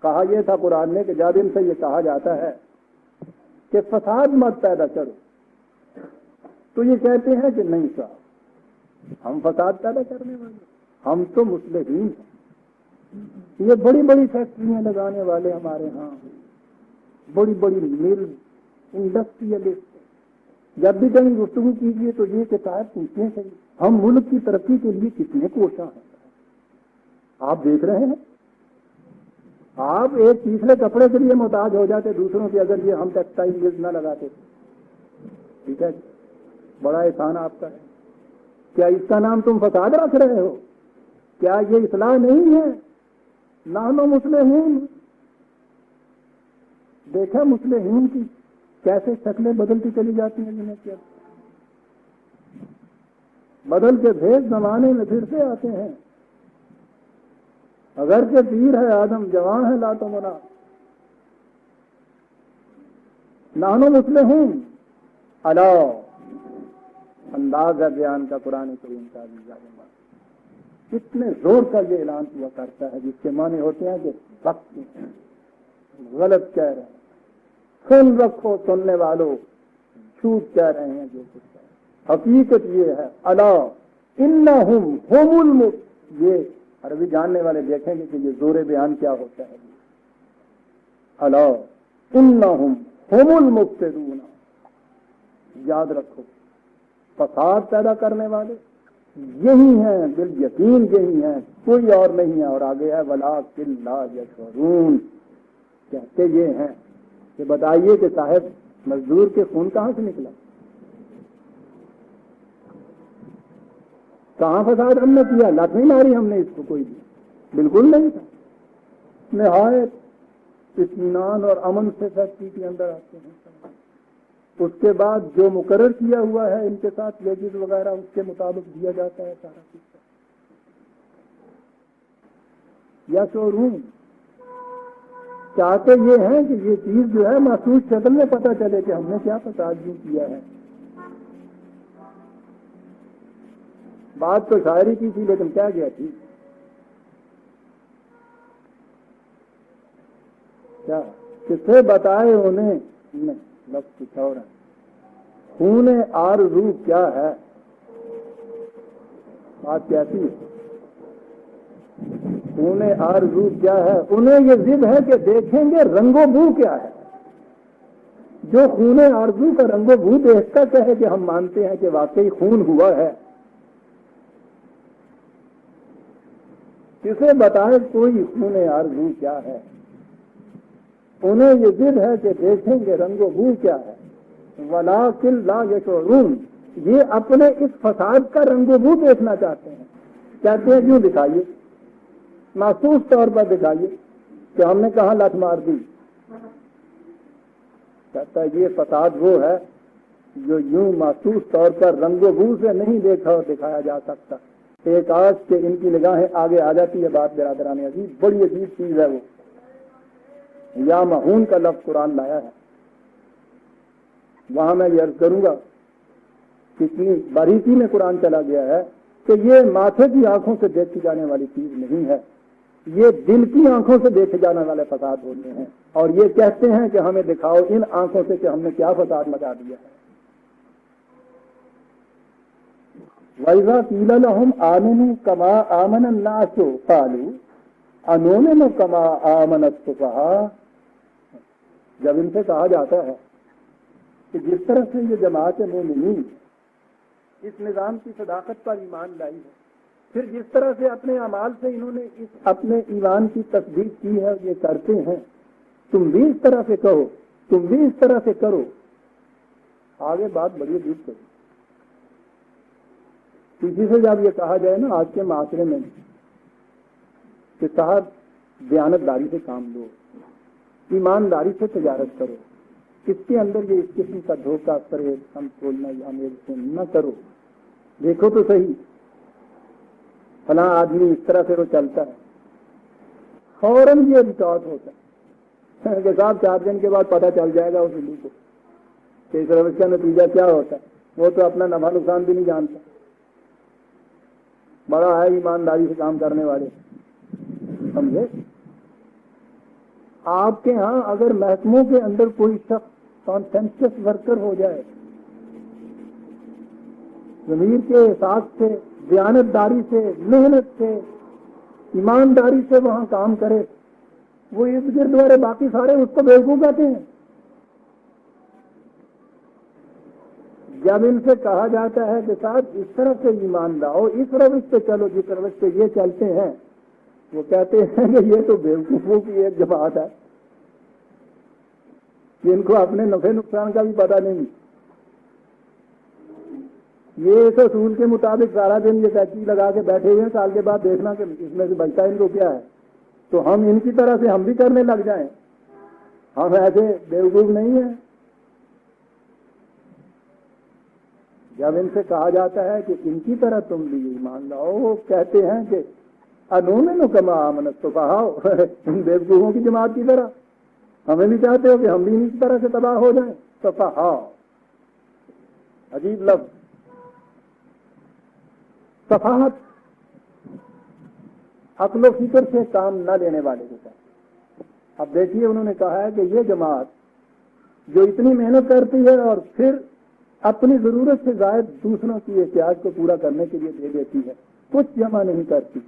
کہا یہ تھا قرآن نے کہ جب ان سے یہ کہا جاتا ہے کہ فساد مت پیدا کرو تو یہ کہتے ہیں کہ نہیں صاحب ہم فساد پیدا کرنے والے، ہم تو مصلحین ہیں۔ یہ بڑی بڑی فیکٹریاں لگانے والے ہمارے ہاں، بڑی بڑی مل، انڈسٹریلسٹ، جب بھی کہیں گفتگو کیجیے تو یہ کہ صاحب پوچھیں کہ ہم ملک کی ترقی کے لیے کتنے کوشاں ہیں۔ آپ دیکھ رہے ہیں، آپ ایک تیسرے کپڑے کے لیے محتاج ہو جاتے دوسروں کے، اگر یہ ہم ٹیکسٹائل ملز نہ لگاتے، ٹھیک ہے، بڑا احسان آپ کا ہے۔ کیا اس کا نام تم فساد رکھ رہے ہو؟ کیا یہ اصلاح نہیں ہے؟ نحن مصلحون۔ دیکھا مصلحین کی کیسے شکلیں بدلتی چلی جاتی ہیں، جنہیں کیا بدل کے بھیج زمانے میں پھر سے آتے ہیں۔ اگر کہ پیر ہے آدم جوان ہے لا تو منا، نحن مصلحون۔ الا انداز ہے بیان کا قرآن کریم کا، کتنے زور کا یہ اعلان ہوا کرتا ہے، جس کے معنی ہوتے ہیں کہ وقت غلط کہہ رہے ہیں، سن رکھو سننے والوں، جھوٹ کہہ رہے ہیں جو کچھ کہہ رہے ہیں۔ حقیقت یہ ہے الا انہم هم المفسدون۔ یہ عربی جاننے والے دیکھیں گے کہ یہ زور بیان کیا ہوتا ہے۔ الا انہم هم المفسدون، یاد رکھو فساد پیدا کرنے والے یہی ہیں، بالیقین یہی ہیں، کوئی اور نہیں ہے۔ اور آگے ہے ولکن لا یشعرون، کہتے یہ ہیں کہ بتائیے کہ صاحب مزدور کے خون کہاں سے نکلا؟ کہاں فساد ہم نے کیا؟ لت نہیں ماری ہم نے اس کو کوئی بھی، بالکل نہیں تھا۔ نہایت اطمینان اور امن سے فیکٹری کے اندر آتے ہیں، اس کے بعد جو مقرر کیا ہوا ہے ان کے ساتھ ویجز وغیرہ اس کے مطابق دیا جاتا ہے سارا کچھ۔ یا شعور چاہتے یہ ہیں کہ یہ چیز جو ہے محسوس شکل میں پتہ چلے کہ ہم نے کیا فساد یوں کیا ہے۔ بات تو شاعری کی تھی لیکن کیا گیا تھی کیا کسے بتائے انہیں، نہیں لفظ کچھ اور ہے۔ خون آرزو کیا ہے، بات کیسی ہے؟ خون آرزو کیا ہے، انہیں یہ ضد ہے کہ دیکھیں گے رنگ و بو کیا ہے۔ جو خون آرزو کا رنگ و بو دیکھتا کہے کہ ہم مانتے ہیں کہ واقعی خون ہوا ہے، کسے بتائے کوئی خون آرزو کیا ہے، انہیں یہ ضد ہے کہ دیکھیں گے رنگ و بو کیا ہے۔ ولیکن لا یشعرون، یہ اپنے اس فساد کا رنگ و بو دیکھنا چاہتے ہیں۔ کہتے ہیں کیوں دکھائیے، محسوس طور پر دکھائیے کہ ہم نے کہاں لت مار دی۔ کہتا ہے یہ فساد وہ ہے جو یوں محسوس طور پر رنگ و بو سے نہیں دیکھا اور دکھایا جا سکتا۔ ایک آج کے ان کی نگاہیں آگے آ جاتی ہے بات برادران عزیز، بڑی عجیب چیز ہے وہ۔ یا مہون کا لفظ قرآن لایا ہے، وہاں میں یہ عرض کروں گا کتنی باریکی میں قرآن چلا گیا ہے کہ یہ ماتھے کی آنکھوں سے دیکھی جانے والی چیز نہیں ہے، یہ دل کی آنکھوں سے دیکھے جانے والے فساد ہوتے ہیں۔ اور یہ کہتے ہیں کہ ہمیں دکھاؤ ان آنکھوں سے کہ ہم نے کیا فساد مچا دیا ہے۔ وَإِذَا قِيلَ لَهُمْ آمِنُوا كَمَا آمَنَ النَّاسُ قَالُوا أَنُؤْمِنُ كَمَا آمَنَ السُّفَهَاءُ۔ جب ان سے کہا جاتا ہے کہ جس طرح سے یہ جماعت مومنین اس نظام کی صداقت پر ایمان لائی ہے، پھر جس طرح سے اپنے اعمال سے انہوں نے اس اپنے ایمان کی تصدیق کی ہے، یہ کرتے ہیں، تم بھی اس طرح سے کہو، تم بھی اس طرح سے کرو۔ آگے بات بڑی عجیب کرو، کسی سے جب یہ کہا جائے نا آج کے معاشرے میں کہ صاحب دیانتداری سے کام لو، ایمانداری سے تجارت کرو، اس کے اندر یہ اس قسم کا دھوکہ کرے ہم کھولنا یا میرے سے نہ کرو، دیکھو تو صحیح فلاں آدمی اس طرح سے وہ چلتا ہے، فوراً یہ ریکارڈ ہوتا ہے کہ صاحب 4 دن کے بعد پتہ چل جائے گا اس ہندو کو کہ اس روش کا نتیجہ کیا ہوتا ہے، وہ تو اپنا نفع نقصان بھی نہیں جانتا، بڑا ہے ایمانداری سے کام کرنے والے، سمجھے؟ آپ کے ہاں اگر محکموں کے اندر کوئی شخص کانسنسس ورکر ہو جائے، ضمیر کے احساس سے، دیانتداری سے، محنت سے، ایمانداری سے وہاں کام کرے، وہ ارد گرد والے باقی سارے اس کو بیوقوف کہتے ہیں۔ جب ان سے کہا جاتا ہے کہ صاحب اس طرح سے ایمان لاؤ، اس روش پہ چلو جس روش پہ یہ چلتے ہیں، وہ کہتے ہیں کہ یہ تو بیوقوفوں کی ایک جماعت ہے، جن کو اپنے نفع نقصان کا بھی پتہ نہیں، یہ اس اصول کے مطابق سارا دن یہ فیکٹری لگا کے بیٹھے ہوئے ہیں، سال کے بعد دیکھنا کہ اس میں سے بچتا ان کو کیا ہے، تو ہم ان کی طرح سے ہم بھی کرنے لگ جائیں۔ ہم ایسے بیوقوف نہیں ہیں۔ جب ان سے کہا جاتا ہے کہ ان کی طرح تم بھی ایمان لاؤ، وہ کہتے ہیں کہ انؤمن کما آمن السفہاء، ان بیوقوفوں کی جماعت کی طرح ہمیں بھی چاہتے ہو کہ ہم بھی ان کی طرح سے تباہ ہو جائیں۔ سفہاء عجیب لفظ، صفاحت عقل و فکر سے کام نہ لینے والے کے ساتھ۔ اب دیکھیے انہوں نے کہا ہے کہ یہ جماعت جو اتنی محنت کرتی ہے اور پھر اپنی ضرورت سے زائد دوسروں کی احتیاج کو پورا کرنے کے لیے دے دیتی ہے، کچھ جمع نہیں کرتی،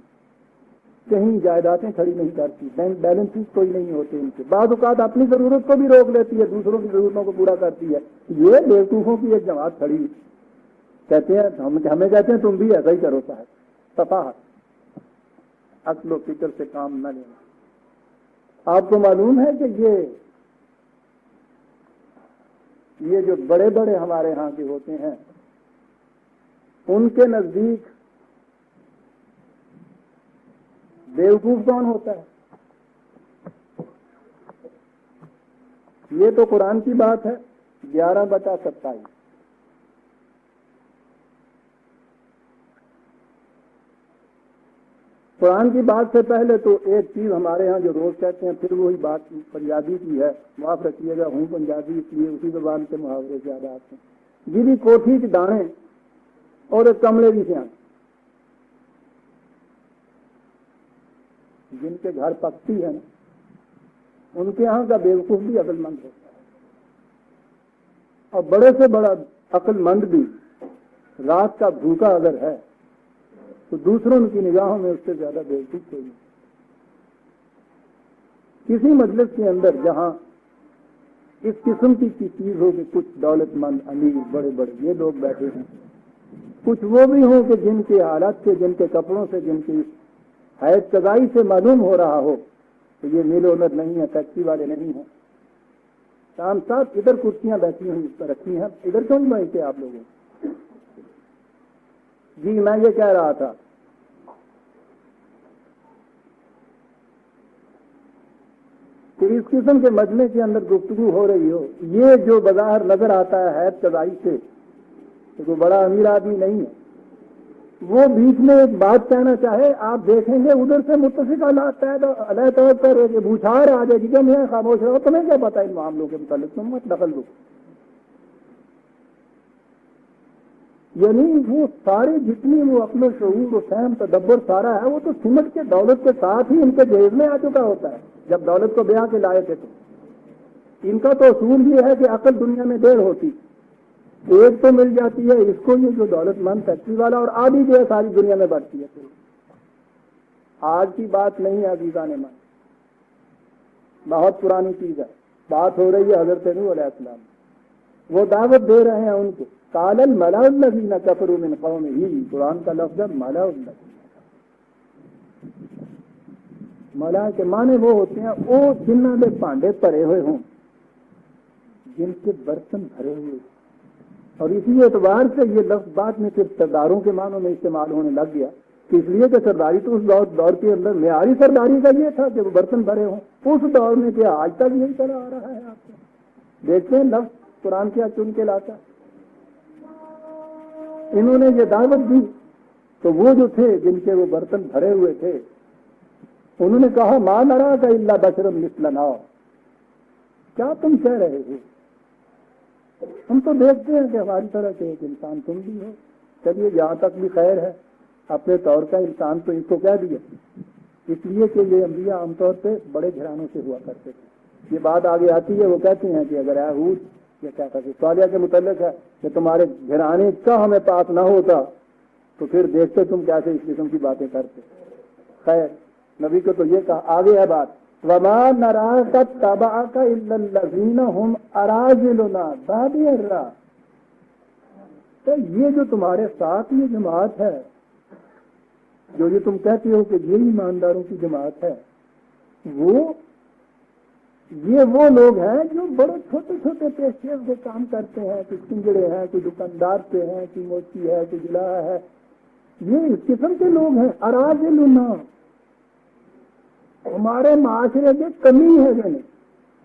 کہیں جائیدادیں کھڑی نہیں کرتی، بینک بیلنسز کوئی نہیں ہوتے ان کے، بعض اوقات اپنی ضرورت کو بھی روک لیتی ہے، دوسروں کی ضرورتوں کو پورا کرتی ہے۔ یہ بیوقوفوں کی ایک جماعت کھڑی کہتے ہیں، ہمیں کہتے ہیں تم بھی ایسا ہی کرو صاحب۔ صفاحت عقل و فکر سے کام نہ لینا۔ آپ کو معلوم ہے کہ یہ جو بڑے بڑے ہمارے ہاں کے ہوتے ہیں، ان کے نزدیک بیوقوف کون ہوتا ہے؟ یہ تو قرآن کی بات ہے 11/27۔ قرآن کی بات سے پہلے تو ایک چیز ہمارے ہاں جو روز کہتے ہیں، پھر وہی بات پنجابی کی ہے، معاف رکھیے گا، ہوں پنجابی اس لیے اسی زبان کے محاورے زیادہ آتے ہیں۔ جیدی کوٹھی کے دانے اور ایک کملے کی سیاں، جن کے گھر پکتی ہے نا، ان کے یہاں کا بیوقوف بھی عقل مند ہوتا ہے، اور بڑے سے بڑا عقل مند بھی رات کا بھوکا اگر ہے تو دوسروں کی نگاہوں میں اس سے زیادہ بیوقوف کوئی نہیں۔ کسی مجلس کے اندر جہاں اس قسم کی چیز ہو کہ کچھ دولت مند، امیر، بڑے بڑے یہ لوگ بیٹھے ہیں، کچھ وہ بھی ہوں کہ جن کے حالات سے، جن کے کپڑوں سے، جن کی حیث قضائی سے معلوم ہو رہا ہو کہ یہ میل اونر نہیں ہے، فیکٹری والے نہیں ہیں، شام صاحب ادھر کرسیاں بیٹھی ہیں، اس پر رکھی ہیں، ادھر کیوں نہیں بیٹھتے آپ لوگوں؟ جی میں یہ کہہ رہا تھا کہ اس قسم کے مجمع کے اندر گفتگو ہو رہی ہو، یہ جو بظاہر نظر آتا ہے حیث قضائی سے کہ کوئی بڑا امیر آدمی نہیں ہے، وہ بیچ میں ایک بات کہنا چاہے، آپ دیکھیں گے ادھر سے متفق علیہ طور پر بوچھار آ جائے گی کہ میں خاموش رہو، تمہیں کیا پتا ان معاملوں کے متعلق، تم مت دخل دو۔ یعنی وہ سارے جتنی وہ اپنے شعور و فہم تدبر سارا ہے، وہ تو سمٹ کے دولت کے ساتھ ہی ان کے جہیز میں آ چکا ہوتا ہے۔ جب دولت کو بیاہ کے لائے تھے تو ان کا تو اصول یہ ہے کہ عقل دنیا میں دیر ہوتی، ایک تو مل جاتی ہے اس کو، یہ جو دولت مند فیکٹری والا، اور آدھی جو ہے ساری دنیا میں بڑھتی ہے۔ آج کی بات نہیں ہے عزیزان من، بہت پرانی چیز ہے، بات ہو رہی ہے حضرت نوح علیہ السلام، وہ دعوت دے رہے ہیں ان کو، قال الملأ الذین کفروا من قومہ، قرآن کا لفظ ہے ملأ الذین، ملأ کے معنی وہ ہوتے ہیں وہ جنہوں نے پانڈے بھرے ہوئے ہوں، جن کے برتن بھرے ہوئے، اور اسی اعتبار سے یہ لفظ بعد میں صرف سرداروں کے معنوں میں استعمال ہونے لگ گیا، اس لیے کہ سرداری تو اس دور کے اندر معیاری سرداری کا یہ تھا کہ وہ برتن بھرے ہوں، اس دور میں کیا آج تک یہی چلا آ رہا ہے۔ آپ کو دیکھتے ہیں لفظ قرآن کیا چن کے لاتا، انہوں نے یہ دعوت دی تو وہ جو تھے جن کے وہ برتن بھرے ہوئے تھے، انہوں نے کہا ما نراک الا بشرا مثلنا، کیا تم کہہ رہے ہو، ہم تو دیکھتے ہیں کہ ہماری طرح کے ایک انسان تم بھی ہو، چلیے جہاں تک بھی خیر ہے، اپنے طور کا انسان تو اس کو کہہ دیا، اس لیے کہ یہ انبیاء عام طور پہ بڑے گھرانوں سے ہوا کرتے تھے. یہ بات آگے آتی ہے، وہ کہتے ہیں کہ اگر ہود یہ کہتا کہ صالح کے متعلق ہے کہ تمہارے گھرانے کا ہمیں پاس نہ ہوتا تو پھر دیکھتے تم کیسے اس قسم کی باتیں کرتے. خیر نبی کو تو یہ کہا. آگے ہے بات وَمَا نَرَاكَ اتَّبَعَكَ إِلَّا الَّذِينَ هُمْ أَرَاذِلُنَا بَادِيَ الرَّأْيِ. تو یہ جو تمہارے ساتھ یہ جماعت ہے، جو یہ تم کہتے ہو کہ یہ ایمانداروں کی جماعت ہے، وہ لوگ ہیں جو بڑے چھوٹے چھوٹے پیشے سے کام کرتے ہیں. کوئی کنجڑے ہیں، کوئی دکاندار پہ ہیں، کوئی موچی ہے، کوئی جلا ہے. یہ اس قسم کے لوگ ہیں. اراذلنا ہمارے معاشرے کے کمی ہے. جو نہیں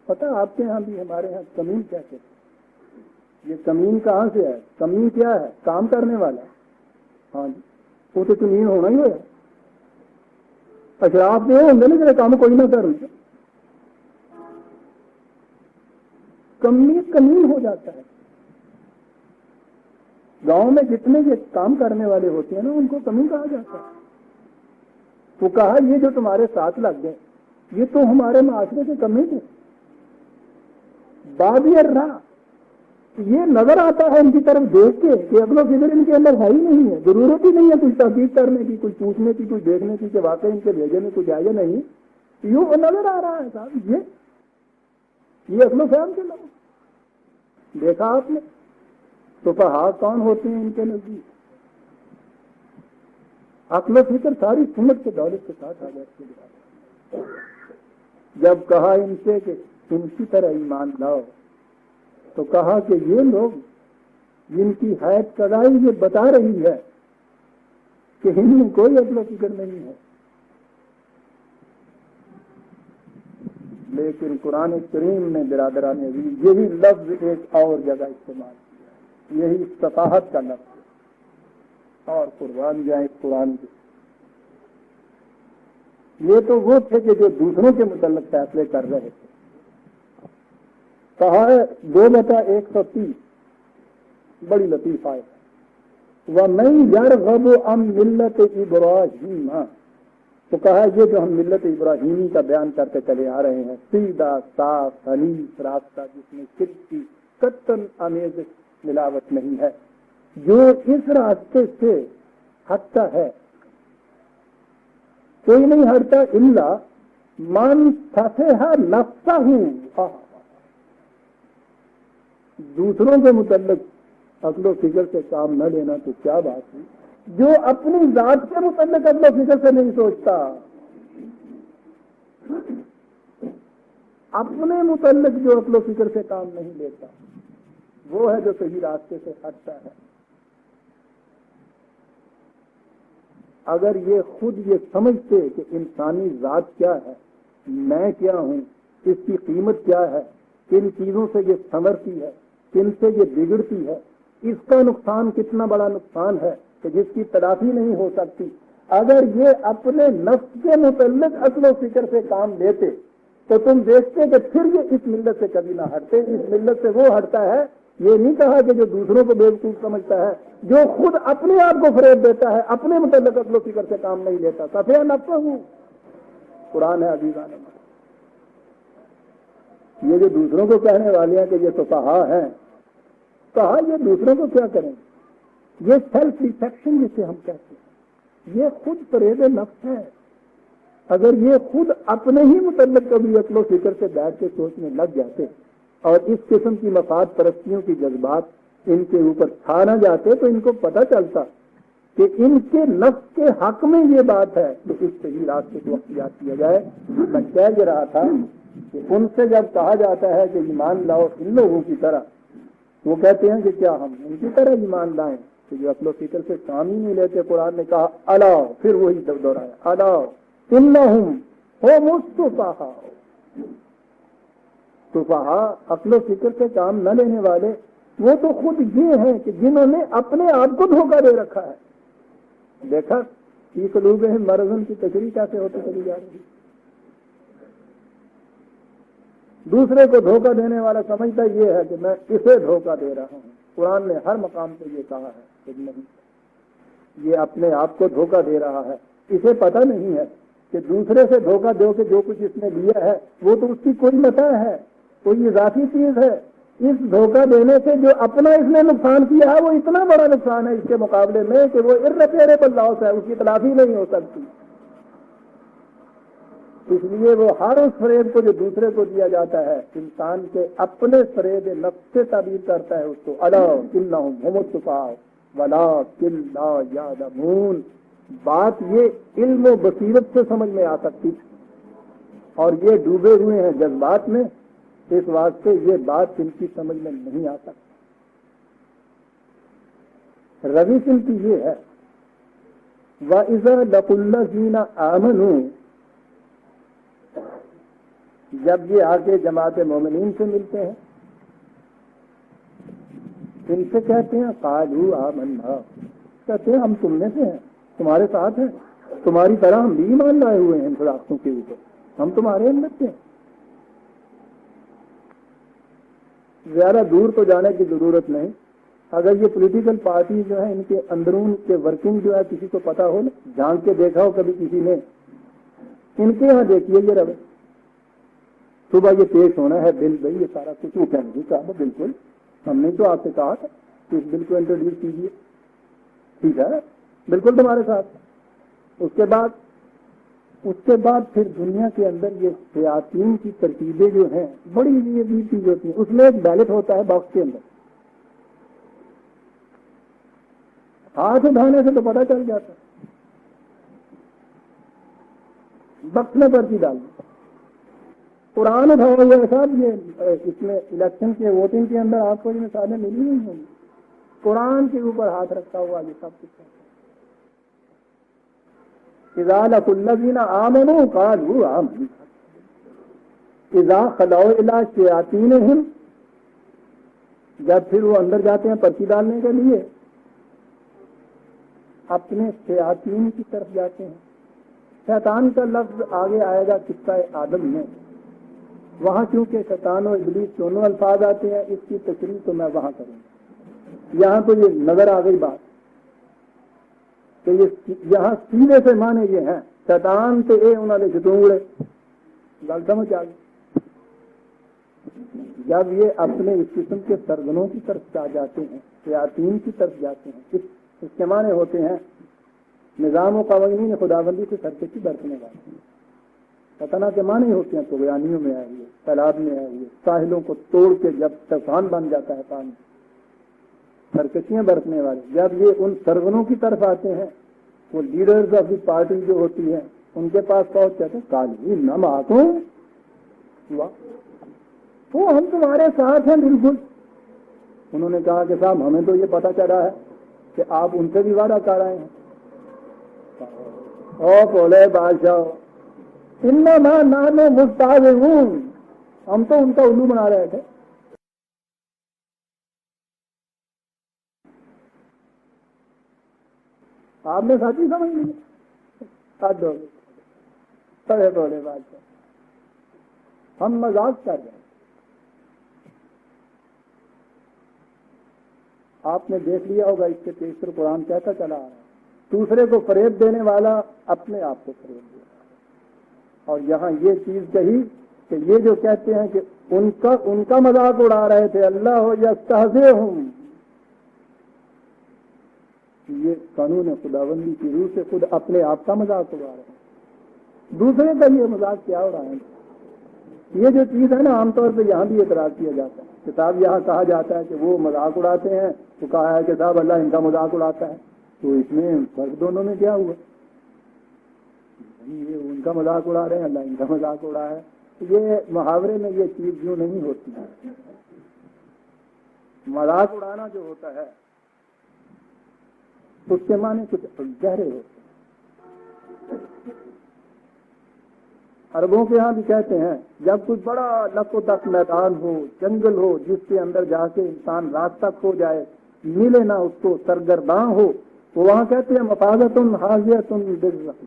پتہ آپ کے ہاں بھی ہمارے ہاں کمین کہتے ہیں. یہ کمین کہاں سے ہے؟ کمین کیا ہے؟ کام کرنے والا. ہاں جی وہ تو کمین ہونا ہی ہوا. اشراف یہ ہوں گے نا جب کام کوئی نہ کر کمین ہو جاتا ہے. گاؤں میں جتنے یہ کام کرنے والے ہوتے ہیں نا ان کو کمین کہا جاتا ہے. تو کہا یہ جو تمہارے ساتھ لگ گئے یہ تو ہمارے معاشرے کے کمین تھے. بادی الراہ یہ نظر آتا ہے ان کی طرف دیکھ کے کہ اگلو فکر ان کے اندر ہے ہی نہیں ہے. ضرورت ہی نہیں ہے کچھ تحقیق کرنے کی، کچھ پوچھنے کی، کچھ دیکھنے کی کہ واقعی ان کے بھیجے میں کچھ آئے نہیں. یوں نظر آ رہا ہے صاحب یہ اگلو فہم کے لوگ. دیکھا آپ نے تو فقہا کون ہوتے ہیں ان کے نزدیک؟ عقل و فکر ساری سنت کے دولت کے ساتھ آ جاتی ہے. جب کہا ان سے کہ ان کی طرح ایمان لاؤ تو کہا کہ یہ لوگ جن کی حیث قضائی یہ بتا رہی ہے کہ ان میں کوئی عقل و فکر نہیں ہے. لیکن قرآن کریم نے برادران عزیز یہی لفظ ایک اور جگہ استعمال کیا، یہی صفاحت کا لفظ. اور قربان جائیں قرآن کے. یہ تو وہ تھے کہ جو دوسروں کے متعلق فیصلے کر رہے تھے. کہا ہے 2/130 بڑی لطیف آئے وَمَن يَرْغَبُ عَن مِلَّةِ إِبْرَاهِيمَ. تو کہا یہ جو ہم ملت ابراہیمی کا بیان کرتے چلے آ رہے ہیں، سیدھا صاف حنیف راستہ جس میں شرک کی قطعاً آمیز ملاوٹ نہیں ہے، جو اس راستے سے ہٹتا ہے کوئی نہیں ہٹتا الا من فسح نفسہ. دوسروں کے متعلق عقل و فکر سے کام نہ لینا تو کیا بات ہے. جو اپنی ذات کے متعلق عقل و فکر سے نہیں سوچتا، اپنے متعلق جو عقل و فکر سے کام نہیں لیتا وہ ہے جو صحیح راستے سے ہٹتا ہے. اگر یہ خود یہ سمجھتے کہ انسانی ذات کیا ہے، میں کیا ہوں، اس کی قیمت کیا ہے، کن چیزوں سے یہ سنورتی ہے، کن سے یہ بگڑتی ہے، اس کا نقصان کتنا بڑا نقصان ہے کہ جس کی تلافی نہیں ہو سکتی، اگر یہ اپنے نفس کے متعلق عقل و فکر سے کام لیتے تو تم دیکھتے کہ پھر یہ اس ملت سے کبھی نہ ہٹتے. اس ملت سے وہ ہٹتا ہے، یہ نہیں کہا کہ جو دوسروں کو بیوقوف سمجھتا ہے، جو خود اپنے آپ کو فریب دیتا ہے، اپنے متعلق عقل و فکر سے کام نہیں لیتا. صفیہ نفس ہوں قرآن ہے عزیزان. یہ جو دوسروں کو کہنے والے ہیں کہ یہ فقہا ہیں، کہا یہ دوسروں کو کیا کریں؟ یہ سیلف ڈیفیکشن جسے ہم کہتے ہیں، یہ خود فریب نفس ہے. اگر یہ خود اپنے ہی متعلق کبھی عقل و فکر سے بیٹھ کے سوچنے لگ جاتے اور اس قسم کی مفاد پرستیوں کی جذبات ان کے اوپر چھا نہ جاتے تو ان کو پتہ چلتا کہ ان کے نفس کے حق میں یہ بات ہے تو اس صحیح راستے کو اختیار کیا جائے. میں کہہ رہا تھا کہ ان سے جب کہا جاتا ہے کہ ایمان لاؤ ان لوگوں کی طرح، وہ کہتے ہیں کہ کیا ہم ان کی طرح ایمان لائیں کہ جو عقل و فکر سے کام ہی نہیں لیتے. قرآن نے کہا الا، پھر وہی دوہرایا الا انہم ہم السفہاء. سفہاء عقل و فکر سے کام نہ لینے والے وہ تو خود یہ ہیں کہ جنہوں نے اپنے آپ کو دھوکہ دے رکھا ہے. دیکھا فی قلوبہم مرض کی تشریح کیسے ہوتی چلی جا رہی. دوسرے کو دھوکہ دینے والا سمجھتا یہ ہے کہ میں اسے دھوکہ دے رہا ہوں. قرآن نے ہر مقام پہ یہ کہا ہے کہ نہیں، یہ اپنے آپ کو دھوکہ دے رہا ہے. اسے پتہ نہیں ہے کہ دوسرے سے دھوکہ دو کہ جو کچھ اس نے لیا ہے وہ تو اس کی کوئی متاع ہے، کوئی اضافی چیز ہے. اس دھوکہ دینے سے جو اپنا اس نے نقصان کیا ہے وہ اتنا بڑا نقصان ہے اس کے مقابلے میں کہ وہ irreparable loss ہے، اس کی تلافی نہیں ہو سکتی. اس لیے وہ ہر اس فریب کو جو دوسرے کو دیا جاتا ہے انسان کے اپنے فریب نفس سے تعبیر کرتا ہے اس کو. الا انہم هم السفہاء ولکن لا یعلمون. بات یہ علم و بصیرت سے سمجھ میں آ سکتی اور یہ ڈوبے ہوئے ہیں جذبات میں، اس واسطے یہ بات ان کی سمجھ میں نہیں آ سکتی. روش ان کی یہ ہے وَإِذَا لَقُوا الَّذِينَ آمَنُوا، جب یہ آ کے جماعت مومنین سے ملتے ہیں ان سے کہتے ہیں قالوا آمنا، کہتے ہیں ہم تم میں سے ہیں، تمہارے ساتھ ہیں، تمہاری طرح ہم بھی ایمان لائے ہوئے ہیں ان راستوں کے اوپر، ہم تمہارے اندر سے ہیں. زیادہ دور تو جانے کی ضرورت نہیں. اگر یہ پولیٹیکل پارٹی جو ہے ان کے اندرون کے ورکنگ جو ہے کسی کو پتا ہو نا، جان کے دیکھا ہو کبھی کسی نے، ان کے یہاں دیکھیے یہ روش. صبح یہ پیش ہونا ہے بل بھائی یہ سارا کچھ، وہ کہیں گے صاحب بالکل ہم نے تو آپ سے کہا تھا کہ اس بل کو انٹروڈیوس کیجیے، ٹھیک ہے بالکل تمہارے ساتھ. اس کے بعد پھر دنیا کے اندر یہ شیاطین کی ترکیبیں جو ہیں بڑی عجیب چیز ہوتی ہیں. اس میں ایک بیلٹ ہوتا ہے باکس کے اندر، ہاتھ اٹھانے سے تو پتہ چل جاتا ہے، وقت میں پرچی ڈال دیں. قرآن اٹھایا ہوا ہے صاحب، یہ اس میں الیکشن کے ووٹنگ کے اندر آپ کو یہ مثالیں ملی نہیں ہوں گی. قرآن کے اوپر ہاتھ رکھا ہوا یہ سب کچھ ہے. اذا لقوا الذین آمنوا قالوا آمنا اذا خلوا الی شیاطینہم، جب پھر وہ اندر جاتے ہیں پرچی ڈالنے کے لیے اپنے شیاطین کی طرف جاتے ہیں. شیطان کا لفظ آگے آئے گا قصہ آدم میں، وہاں چونکہ شیطان و ابلیس دونوں الفاظ آتے ہیں، اس کی تشریح تو میں وہاں کروں گا. یہاں تو یہ نظر آ گئی بات کہ یہاں سیدھے سے معنی یہ ہیں شیطان تے اے انہوں نے جتوڑے، گل سمجھ آ گئی. جب یہ اپنے اس قسم کے سرگنوں کی طرف جاتے ہیں، شیاطین کی طرف جاتے ہیں، اس کے معنی ہوتے ہیں نظام و قوانین خداوندی سے سرکشی برتنے والے. فتنہ کے معنی ہوتے ہیں طغیانیوں میں آئے ہوئے، تالاب میں آئے ہوئے، ساحلوں کو توڑ کے جب طوفان بن جاتا ہے پانی، سرکشیاں برتنے والے. جب یہ ان سرگنوں کی طرف آتے ہیں، وہ لیڈرز آف دی پارٹی جو ہوتی ہیں ان کے پاس پہنچ جاتے ہیں کالی نم آتوں وہ ہم تمہارے ساتھ ہیں بالکل. انہوں نے کہا کہ صاحب ہمیں تو یہ پتہ چلا ہے کہ آپ ان سے بھی وعدہ کر رہے ہیں. او بولے بادشاہ انما نحن مستہزئون، ہم تو ان کا الو بنا رہے تھے. آپ نے ساتھی سمجھ لیا، سڑے بولے بادشاہ ہم مذاق کر رہے ہیں. آپ نے دیکھ لیا ہوگا اس کے پیشتر قرآن کہتا چلا آ رہا ہے دوسرے کو فریب دینے والا اپنے آپ کو فریب دے رہا ہے. اور یہاں یہ چیز کہی کہ یہ جو کہتے ہیں کہ ان کا مذاق اڑا رہے تھے اللہ ہو یستہزئہم، یہ قانون خداوندی کی روح سے خود اپنے آپ کا مذاق اڑا رہے ہیں. دوسرے کا یہ مذاق کیا اڑائیں گے؟ یہ جو چیز ہے نا عام طور پہ یہاں بھی اعتراض کیا جاتا ہے. کتاب یہاں کہا جاتا ہے کہ وہ مذاق اڑاتے ہیں، تو کہا ہے کہ صاحب اللہ ان کا مذاق اڑاتا ہے. تو اس میں فرق دونوں میں کیا ہوا؟ یہ ان کا مذاق اڑا رہے ہیں، اللہ ان کا مذاق اڑا ہے. یہ محاورے میں یہ چیز یوں نہیں ہوتی ہے. مذاق اڑانا جو ہوتا ہے اس کے معنی کچھ گہرے ہوتے ہیں. عربوں کے ہاں بھی کہتے ہیں جب کچھ بڑا لک و دک میدان ہو، جنگل ہو، جس کے اندر جا کے انسان راستہ کھو جائے، ملے نہ اس کو، سرگرداں ہو، تو وہاں کہتے ہیں مفازۃ حاضیۃ بالرحم.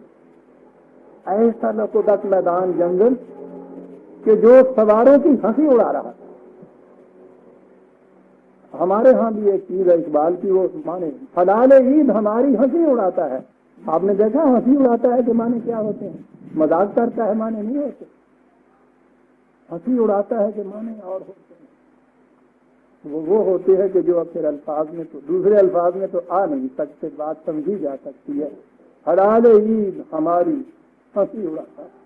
ایسا لک و دک میدان جنگل کہ جو سواروں کی ہنسی اڑا رہا تھا. ہمارے ہاں بھی ایک چیز ہے اقبال کی، وہ مانے فلال عید ہماری ہنسی اڑاتا ہے. آپ نے دیکھا ہنسی اڑاتا ہے کہ مانے کیا ہوتے ہیں؟ مذاق کرتا ہے معنی نہیں ہوتے، ہنسی اڑاتا ہے کہ معنی اور ہوتے ہیں، وہ ہوتے ہیں کہ جو پھر الفاظ میں تو دوسرے الفاظ میں تو آ نہیں سکتے، بات سمجھی جا سکتی ہے۔ حلال عید ہماری ہنسی اڑاتا ہے،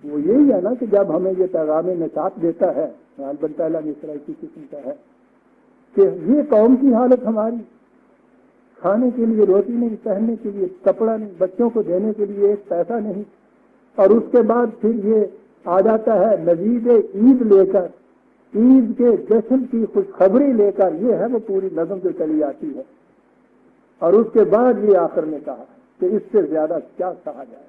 وہ یہی ہے نا کہ جب ہمیں یہ پیغام نشاط دیتا ہے، البتہ تعالیٰ نے اس طرح کی قسم کا ہے کہ یہ قوم کی حالت ہماری، کھانے کے لیے روٹی نہیں، پہننے کے لیے کپڑا نہیں، بچوں کو دینے کے لیے ایک پیسہ نہیں، اور اس کے بعد پھر یہ آ جاتا ہے نوید عید لے کر، عید کے جشن کی خوشخبری لے کر، یہ ہے وہ پوری نظم جو چلی آتی ہے، اور اس کے بعد یہ آخر نے کہا کہ اس سے زیادہ کیا کہا جائے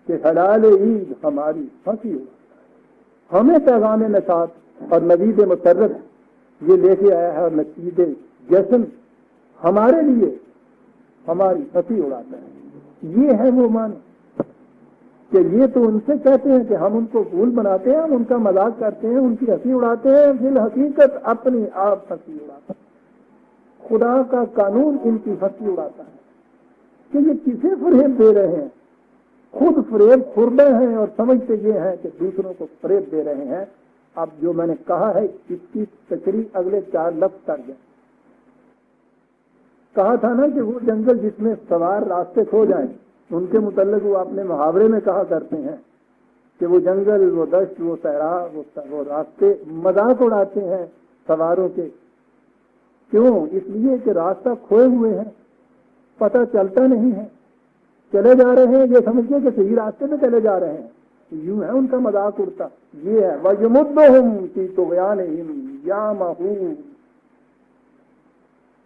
کہ حلال عید ہماری ہنسی ہو، ہمیں پیغام نشاط اور نوید مسرت یہ لے کے آیا ہے، اور نشید جشن ہمارے لیے ہماری ہنسی اڑاتا ہے۔ یہ ہے وہ معنی کہ یہ تو ان سے کہتے ہیں کہ ہم ان کو پھول بناتے ہیں، ہم ان کا مذاق کرتے ہیں، ان کی ہنسی اڑاتے ہیں، پھر حقیقت اپنی آپ ہنسی اڑاتا ہے، خدا کا قانون ان کی ہنسی اڑاتا ہے کہ یہ کسے فریب دے رہے ہیں، خود فریب خوردہ ہیں اور سمجھتے یہ ہیں کہ دوسروں کو فریب دے رہے ہیں۔ اب جو میں نے کہا ہے اس کی تشریح اگلے 4 لفظ کر دیں۔ کہا تھا نا کہ وہ جنگل جس میں سوار راستے کھو جائیں، ان کے متعلق وہ اپنے محاورے میں کہا کرتے ہیں کہ وہ جنگل، وہ دشت، وہ صحرا، وہ راستے مذاق اڑاتے ہیں سواروں کے۔ کیوں؟ اس لیے کہ راستہ کھوئے ہوئے ہیں، پتہ چلتا نہیں ہے، چلے جا رہے ہیں یہ سمجھتے کہ صحیح راستے پہ چلے جا رہے ہیں، یوں ہے ان کا مذاق اڑتا۔ یہ ہے وَيَمُدُّهُمْ فِي طُغْيَانِهِمْ يَعْمَهُونَ،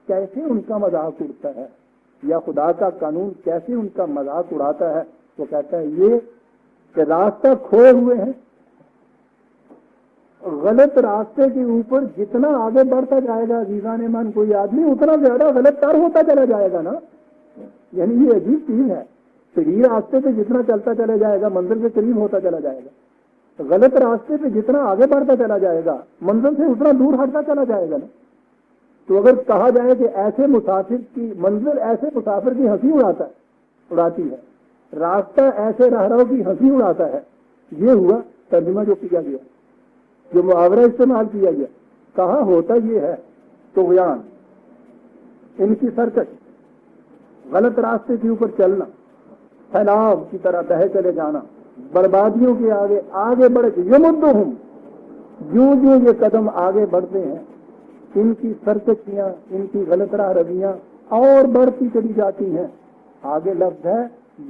کیسے ان کا مذاق اڑتا ہے، یا خدا کا قانون کیسے ان کا مذاق اڑاتا ہے۔ وہ کہتا ہے یہ کہ راستہ کھوئے ہوئے ہیں، غلط راستے کے اوپر جتنا آگے بڑھتا جائے گا عزیزان من کوئی آدمی، اتنا زیادہ غلط تر ہوتا چلا جائے گا نا۔ یعنی یہ عجیب چیز ہے، صحیح راستے پہ جتنا چلتا چلا جائے گا منزل کے قریب ہوتا چلا جائے گا، غلط راستے پہ جتنا آگے بڑھتا چلا جائے گا منزل سے اتنا دور ہٹتا چلا جائے گا نا۔ تو اگر کہا جائے کہ ایسے مسافر کی منزل ایسے مسافر کی ہنسی اڑاتی ہے، راستہ ایسے راہرو کی ہنسی اڑاتا ہے، یہ ہوا ترجمہ جو کیا گیا، جو محاورہ استعمال کیا گیا۔ کہاں ہوتا یہ ہے طغیان، ان کی سرکش، غلط راستے کے اوپر چلنا، سیلاب کی طرح بہے چلے جانا، بربادیوں کے آگے آگے بڑھ کے یمدہم، یوں یوں یہ قدم آگے بڑھتے ہیں، ان کی سرکشیاں، ان کی غلط راہ رویاں اور بڑھتی چلی جاتی ہیں۔ آگے لفظ ہے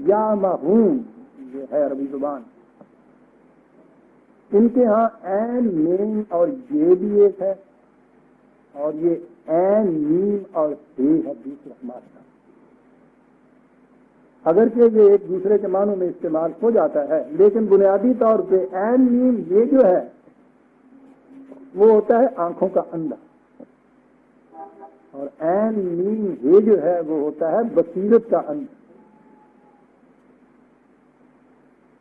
یامہون، یہ ہے عربی زبان، ان کے ہاں عین میم اور یہ بھی ایک ہے، اور یہ عین میم اور ہے دوسرا مادہ، اگرچہ یہ ایک دوسرے کے معنوں میں استعمال ہو جاتا ہے، لیکن بنیادی طور پہ عین میم یہ جو ہے وہ ہوتا ہے آنکھوں کا اندھا، اور عین میم یہ جو ہے وہ ہوتا ہے بصیرت کا اندھا۔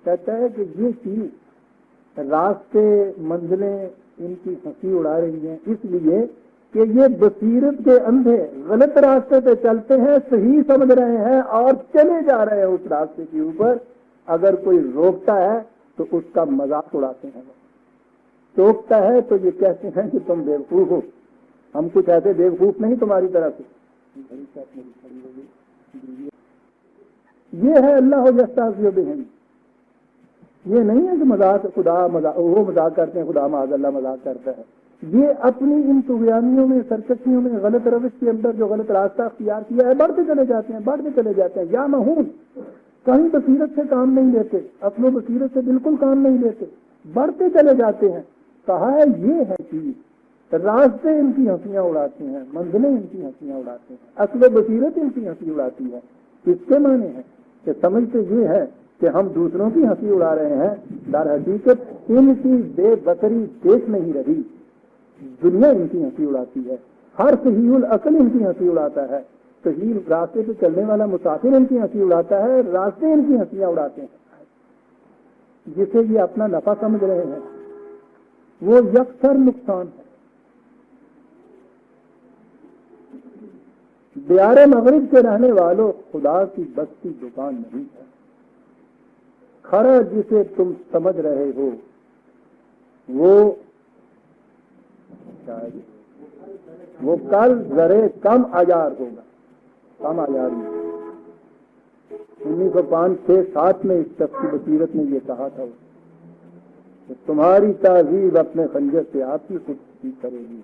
کہتا ہے کہ یہ چیز راستے منزلیں ان کی ہنسی اڑا رہی ہیں، اس لیے کہ یہ بصیرت کے اندھے غلط راستے پہ چلتے ہیں، صحیح سمجھ رہے ہیں اور چلے جا رہے ہیں اس راستے کے اوپر، اگر کوئی روکتا ہے تو اس کا مذاق اڑاتے ہیں، ٹوکتا ہے تو یہ کہتے ہیں کہ تم بیوقوف ہو، ہم کچھ ایسے بیوقوف نہیں تمہاری طرح سے۔ یہ ہے اللہ یستہزئ بہم، یہ نہیں ہے کہ مذاق خدا وہ مذاق کرتے ہیں، خدا معاذ اللہ مذاق کرتا ہے، یہ اپنی ان طغیانیوں میں، سرکشیوں میں، غلط روش کے اندر جو غلط راستہ اختیار کیا ہے بڑھتے چلے جاتے ہیں، بڑھتے چلے جاتے ہیں۔ یا مہون، کہیں بصیرت سے کام نہیں لیتے، اپنی بصیرت سے بالکل کام نہیں لیتے، بڑھتے چلے جاتے ہیں۔ کہا ہے یہ ہے چیز، راستے ان کی ہنسیاں اڑاتے ہیں، منزلیں ان کی ہنسیاں اڑاتے ہیں، اصل بصیرت ان کی ہنسی اڑاتی ہے۔ اس کے معنی ہے کہ سمجھتے یہ ہے کہ ہم دوسروں کی ہنسی اڑا رہے ہیں، در حقیقت ان کی بے بصری دیکھ نہیں رہی، دنیا ان کی ہنسی اڑاتی ہے، ہر صحیح العقل ان کی ہنسی اڑاتا ہے، صحیح راستے پہ چلنے والا مسافر ان کی ہنسی اڑاتا ہے، راستے ان کی ہنسیاں اڑاتے ہیں۔ جسے یہ اپنا نفع سمجھ رہے ہیں وہ یکسر نقصان ہے۔ دیار مغرب کے رہنے والوں، خدا کی بستی دکان نہیں ہے، کھرا جسے تم سمجھ رہے ہو وہ کل ذرے کم عیار ہوگا، کم عیاری۔ 1905-6-7 میں اس شخص کی بصیرت نے یہ کہا تھا کہ تمہاری تہذیب اپنے خنجر سے آپ ہی خود کی کرے گی،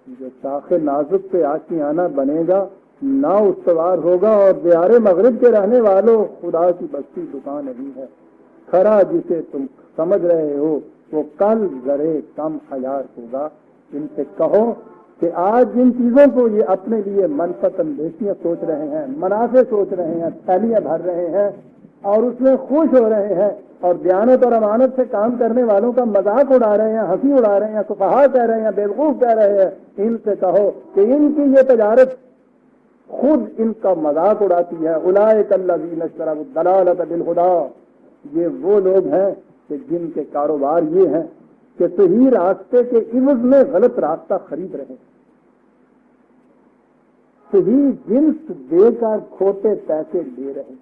جو شاخ نازک پہ آشیانہ بنے گا نہ استوار ہوگا، اور دیار مغرب کے رہنے والوں، خدا کی بستی دکان نہیں ہے، کھرا جسے تم سمجھ رہے ہو وہ کل ذرے کم عیار ہوگا۔ ان سے کہو کہ آج جن چیزوں کو یہ اپنے لیے منفعت اندیشیاں سوچ رہے ہیں، منافع سوچ رہے ہیں، تھیلیاں بھر رہے ہیں اور اس میں خوش ہو رہے ہیں، اور دیانت اور امانت سے کام کرنے والوں کا مذاق اڑا رہے ہیں، ہنسی اڑا رہے ہیں، سفہا کہہ رہے ہیں، بیوقوف کہہ رہے ہیں، ان سے کہو کہ ان کی یہ تجارت خود ان کا مذاق اڑاتی ہے۔ اولئک الذین اشتروا الضلالۃ بالہدی، یہ وہ لوگ ہیں کہ جن کے کاروبار یہ ہیں کہ صحیح راستے کے عوض میں غلط راستہ خرید رہے ہیں، صحیح جنس دے کر کھوٹے پیسے لے رہے ہیں۔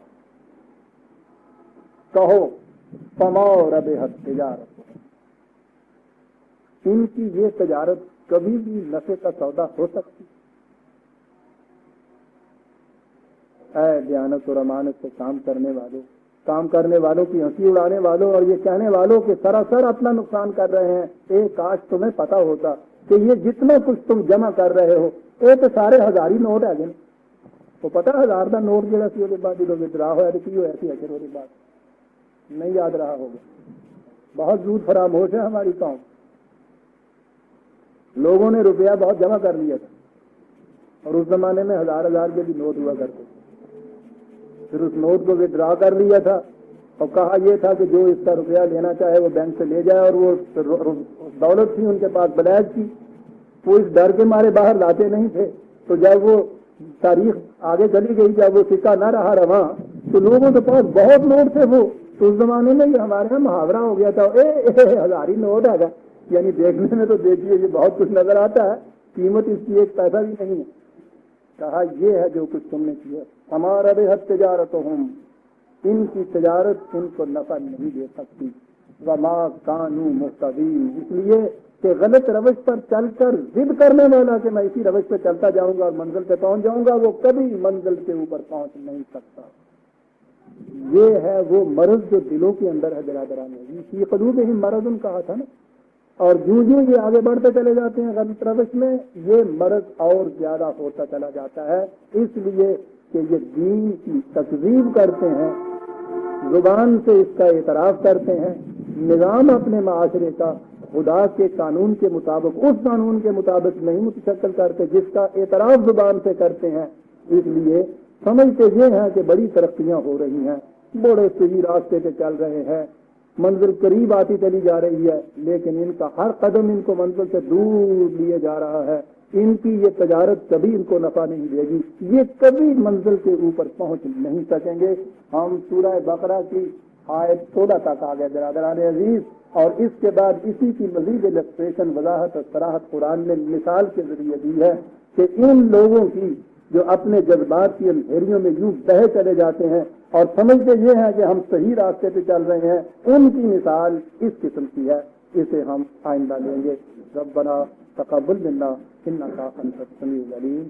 کہو فما ربحت تجارت، ان کی یہ تجارت کبھی بھی نفع کا سودا ہو سکتی؟ اے دیانت اور امانت سے کام کرنے والوں کی ہنسی اڑانے والوں اور یہ کہنے والوں کہ سراسر اپنا نقصان کر رہے ہیں، ایک کاش تمہیں پتا ہوتا کہ یہ جتنا کچھ تم جمع کر رہے ہو یہ تو سارے ہزاری نوٹ ہے گئے، وہ پتا 1000 کا نوٹ جہاں سی وہ بعد جب ودرا ہوا کی ہوا سی اچھے وہ بات نہیں یاد رہا ہوگا، بہت زود فراموش ہے ہماری قوم۔ لوگوں نے روپیہ بہت جمع کر لیا تھا اور اس زمانے میں 1000 کے بھی نوٹ ہوا کرتے، پھر اس نوٹ کو ودرا کر لیا تھا اور کہا یہ تھا کہ جو اس کا روپیہ لینا چاہے وہ بینک سے لے جائے، اور وہ دولت تھی ان کے پاس بلیک تھی، وہ اس ڈر کے مارے باہر لاتے نہیں تھے۔ تو جب وہ تاریخ آگے چلی گئی، جب وہ سکہ نہ رہا رواں تو لوگوں کے پاس بہت نوٹ تھے، وہ تو اس زمانے میں یہ ہمارے یہاں محاورہ ہو گیا تھا، ہزاری نوٹ ہے گا، یعنی دیکھنے میں تو دیکھیے یہ بہت کچھ نظر آتا ہے، قیمت اس کی ایک پیسہ بھی نہیں ہے۔ کہا یہ ہے جو کچھ تم نے کیا، ہمارا ربحت تجارتہم، ان کی تجارت ان کو نفع نہیں دے سکتی، وما کانوا مہتدین، اس لیے کہ غلط روش پر چل کر ضد کرنے والا کہ میں اسی روش پہ چلتا جاؤں گا اور منزل پہ پہنچ جاؤں گا، وہ کبھی منزل کے اوپر پہنچ نہیں سکتا۔ یہ ہے وہ مرض جو دلوں کے اندر ہے برادران عزیز، فی قلوبہم مرض کہا تھا نا، اور جو یہ آگے بڑھتے چلے جاتے ہیں غلط روش میں، یہ مرض اور زیادہ ہوتا چلا جاتا ہے، اس لیے کہ یہ دین کی تکذیب کرتے ہیں، زبان سے اس کا اعتراف کرتے ہیں، نظام اپنے معاشرے کا خدا کے قانون کے مطابق، اس قانون کے مطابق نہیں متشکل کرتے جس کا اعتراف زبان سے کرتے ہیں، اس لیے سمجھتے یہ ہیں کہ بڑی ترقیاں ہو رہی ہیں، بڑے صحیح راستے پہ چل رہے ہیں، منزل قریب آتی چلی جا رہی ہے، لیکن ان کا ہر قدم ان کو منزل سے دور لیے جا رہا ہے، ان کی یہ تجارت کبھی ان کو نفع نہیں دے گی، یہ کبھی منزل کے اوپر پہنچ نہیں سکیں گے۔ ہم سورہ بقرہ کی آیت 16 تک آ گئے برادران عزیز، اور اس کے بعد اسی کی مزید السٹریشن، وضاحت اور صراحت قرآن نے مثال کے ذریعے دی ہے کہ ان لوگوں کی جو اپنے جذبات کی اندھیریوں میں یوں بہے چلے جاتے ہیں اور سمجھتے یہ ہیں کہ ہم صحیح راستے پہ چل رہے ہیں، ان کی مثال اس قسم کی ہے، اسے ہم آئندہ لیں گے۔ ربنا تقبل منا انک انت السمیع العلیم۔